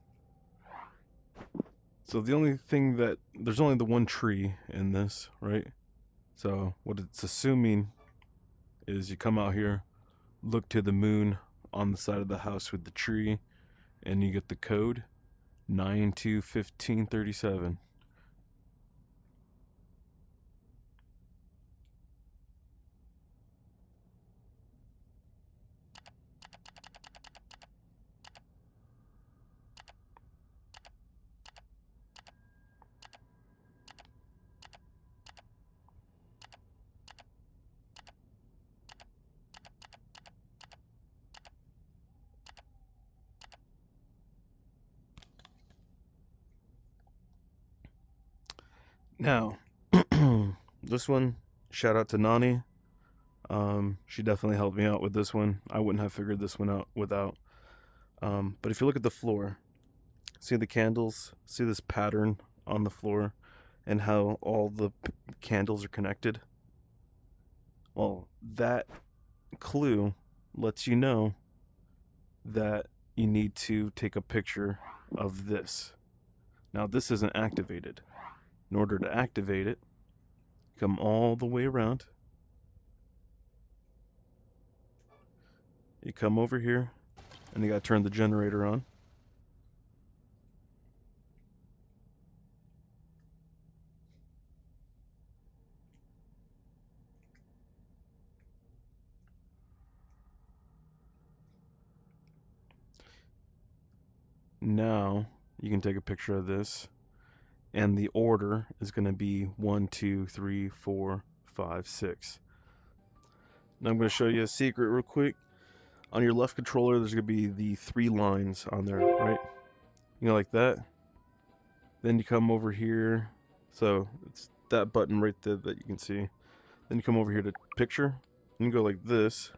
So the only thing that, there's only the one tree in this, right? So what it's assuming is you come out here, look to the moon on the side of the house with the tree, and you get the code 921537. Now, this one, shout out to Nani. She definitely helped me out with this one. I wouldn't have figured this one out without. But if you look at the floor, see the candles, see this pattern on the floor, and how all the candles are connected? Well, that clue lets you know that you need to take a picture of this. Now, this isn't activated. In order to activate it, come all the way around. You come over here, and you gotta turn the generator on. Now, you can take a picture of this, and the order is going to be 1, 2, 3, 4, 5, 6. Now I'm going to show you a secret real quick. On your left controller, there's going to be the 3 lines on there, right? You know, like that. Then you come over here. So it's that button right there that you can see. Then you come over here to picture. And you go like this.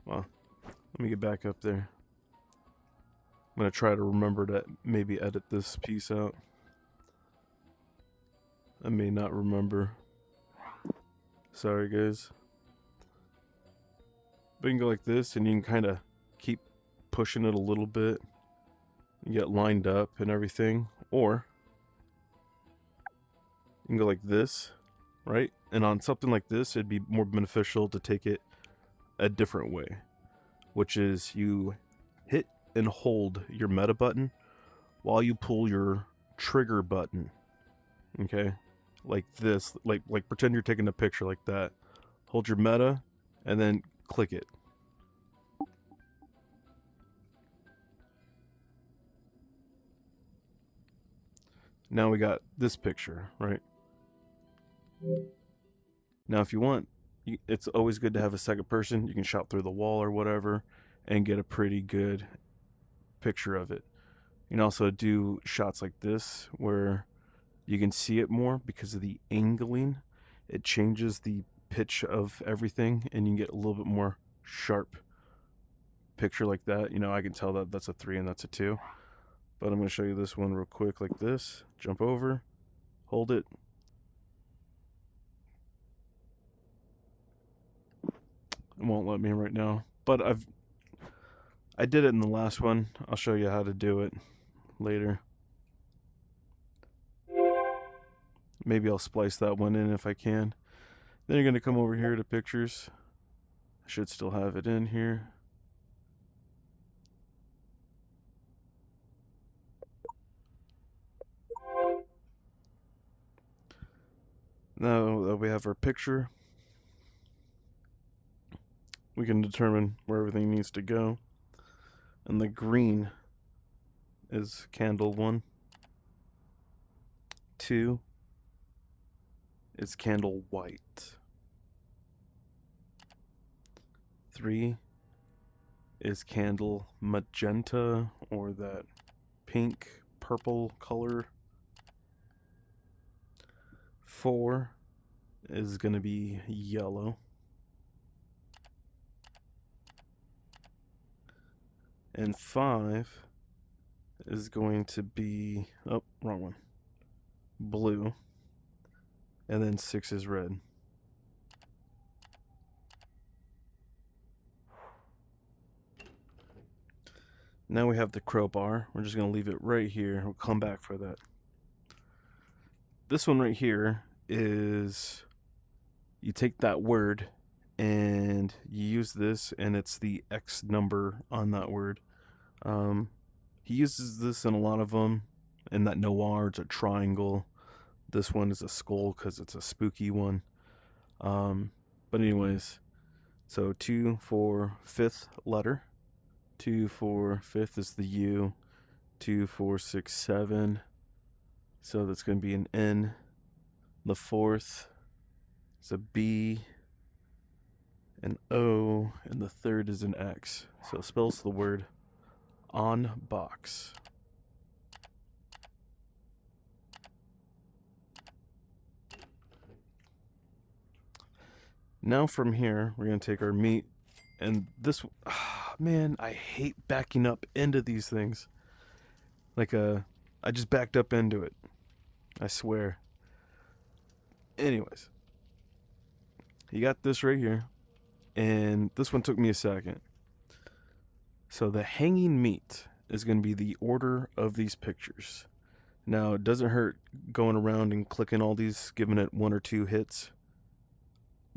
Well, let me get back up there. I'm going to try to remember to maybe edit this piece out. I may not remember. Sorry, guys. But you can go like this, and you can kind of keep pushing it a little bit. You get lined up and everything. Or you can go like this, right? And on something like this, it'd be more beneficial to take it a different way, which is you hit and hold your meta button while you pull your trigger button. Okay? Like this, like pretend you're taking a picture like that. Hold your meta and then click it. Now we got this picture, right? Now if you want, it's always good to have a second person. You can shout through the wall or whatever and get a pretty good picture of it. You can also do shots like this where you can see it more because of the angling. It changes the pitch of everything, and you can get a little bit more sharp picture like that. You know, I can tell that that's a 3 and that's a 2. But I'm going to show you this one real quick like this. Jump over, hold it. It won't let me right now. But I did it in the last one. I'll show you how to do it later. Maybe I'll splice that one in if I can. Then you're going to come over here to pictures. I should still have it in here. Now that we have our picture, we can determine where everything needs to go. And the green is candle 1. 2 is candle white. 3 is candle magenta, or that pink purple color. 4 is going to be yellow. And 5 is going to be, oh, wrong one, blue. and then 6 is red. Now we have the crowbar. We're just going to leave it right here. We'll come back for that. This one right here is, you take that word and you use this, and it's the X number on that word. He uses this in a lot of them. In that noir, it's a triangle. This one is a skull because it's a spooky one. But anyways, so 2 for 5th letter. 2 for 5th is the U. 2, 4, 6, 7. So that's going to be an N. The 4th is a B, an O, and the 3rd is an X. So it spells the word on box. Now from here, we're going to take our meat, and this, man, I hate backing up into these things. Like, I just backed up into it. I swear. Anyways, you got this right here, and this one took me a second. So the hanging meat is going to be the order of these pictures. Now, it doesn't hurt going around and clicking all these, giving it 1 or 2 hits,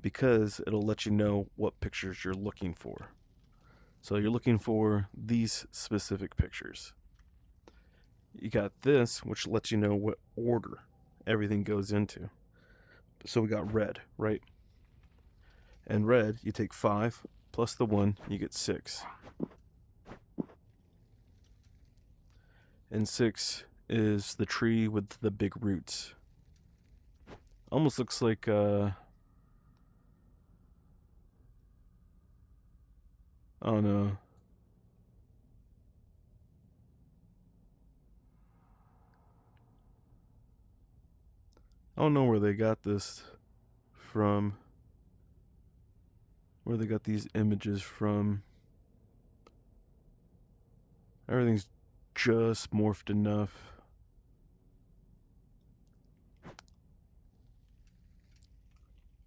because it'll let you know what pictures you're looking for. So you're looking for these specific pictures. You got this, which lets you know what order everything goes into. So we got red, right? And red, you take 5 plus the 1, you get 6. And 6 is the tree with the big roots. Almost looks like, oh no. I don't know where they got this from. Where they got these images from. Everything's just morphed enough.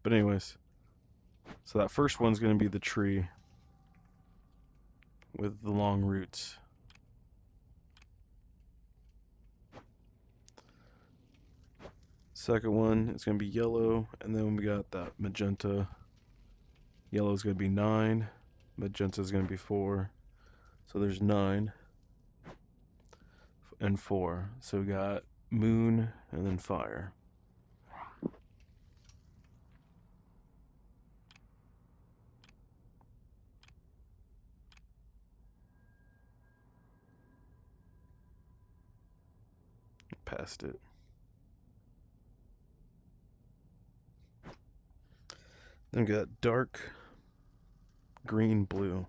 But anyways, so that first one's going to be the tree with the long roots. Second one is going to be yellow, and then we got that magenta. Yellow is going to be 9, magenta is going to be 4. So there's 9 and 4. So we got moon and then fire. Past it. Then we got dark green blue.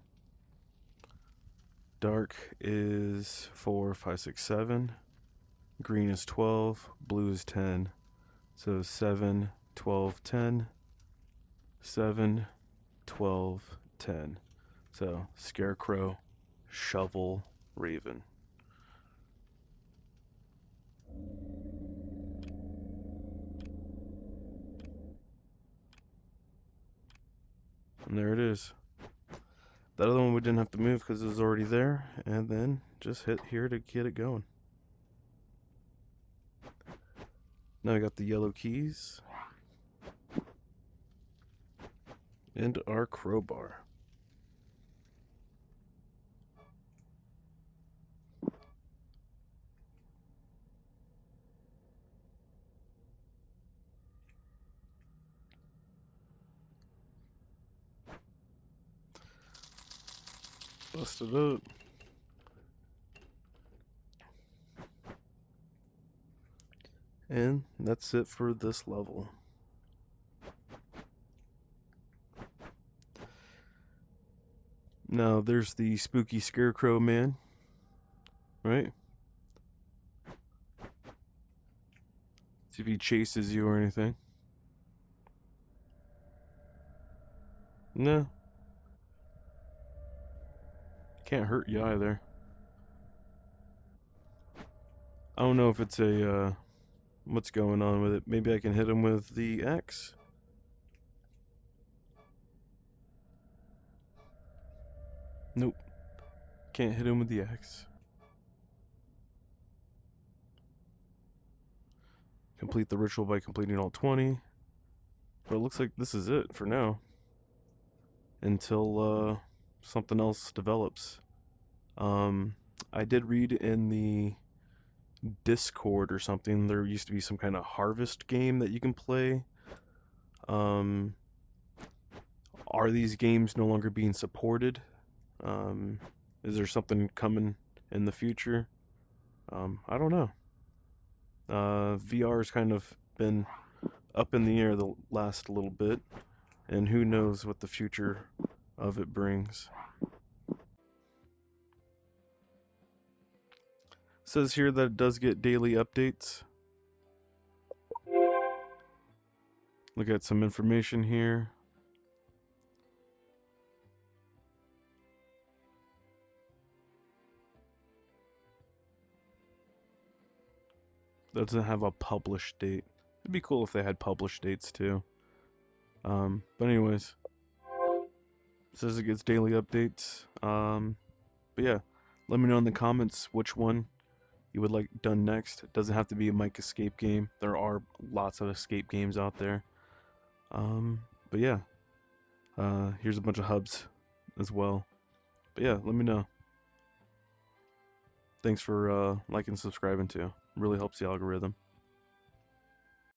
Dark is 4, 5, 6, 7. Green is 12. Blue is 10. So 7, 12, 10. 7, 12, 10. So scarecrow, shovel, raven. And there it is. That other one we didn't have to move because it was already there. And then just hit here to get it going. Now we got the yellow keys. And our crowbar. Bust it up. And that's it for this level. Now there's the spooky scarecrow man, right? See if he chases you or anything. No. Can't hurt you either. I don't know if it's a what's going on with it. Maybe I can hit him with the X. Nope. Can't hit him with the X. Complete the ritual by completing all 20. But it looks like this is it for now. Until something else develops. I did read in the Discord or something, there used to be some kind of harvest game that you can play. Are these games no longer being supported? Is there something coming in the future? I don't know. VR has kind of been up in the air the last little bit, and who knows what the future of it brings. It says here that it does get daily updates. Look at some information here. Doesn't have a published date. It'd be cool if they had published dates too. But anyways, it says it gets daily updates. But yeah, let me know in the comments which one you would like done next. It doesn't have to be a Mike escape game. There are lots of escape games out there. But yeah, here's a bunch of hubs as well. But yeah, let me know. Thanks for liking and subscribing too. It really helps the algorithm.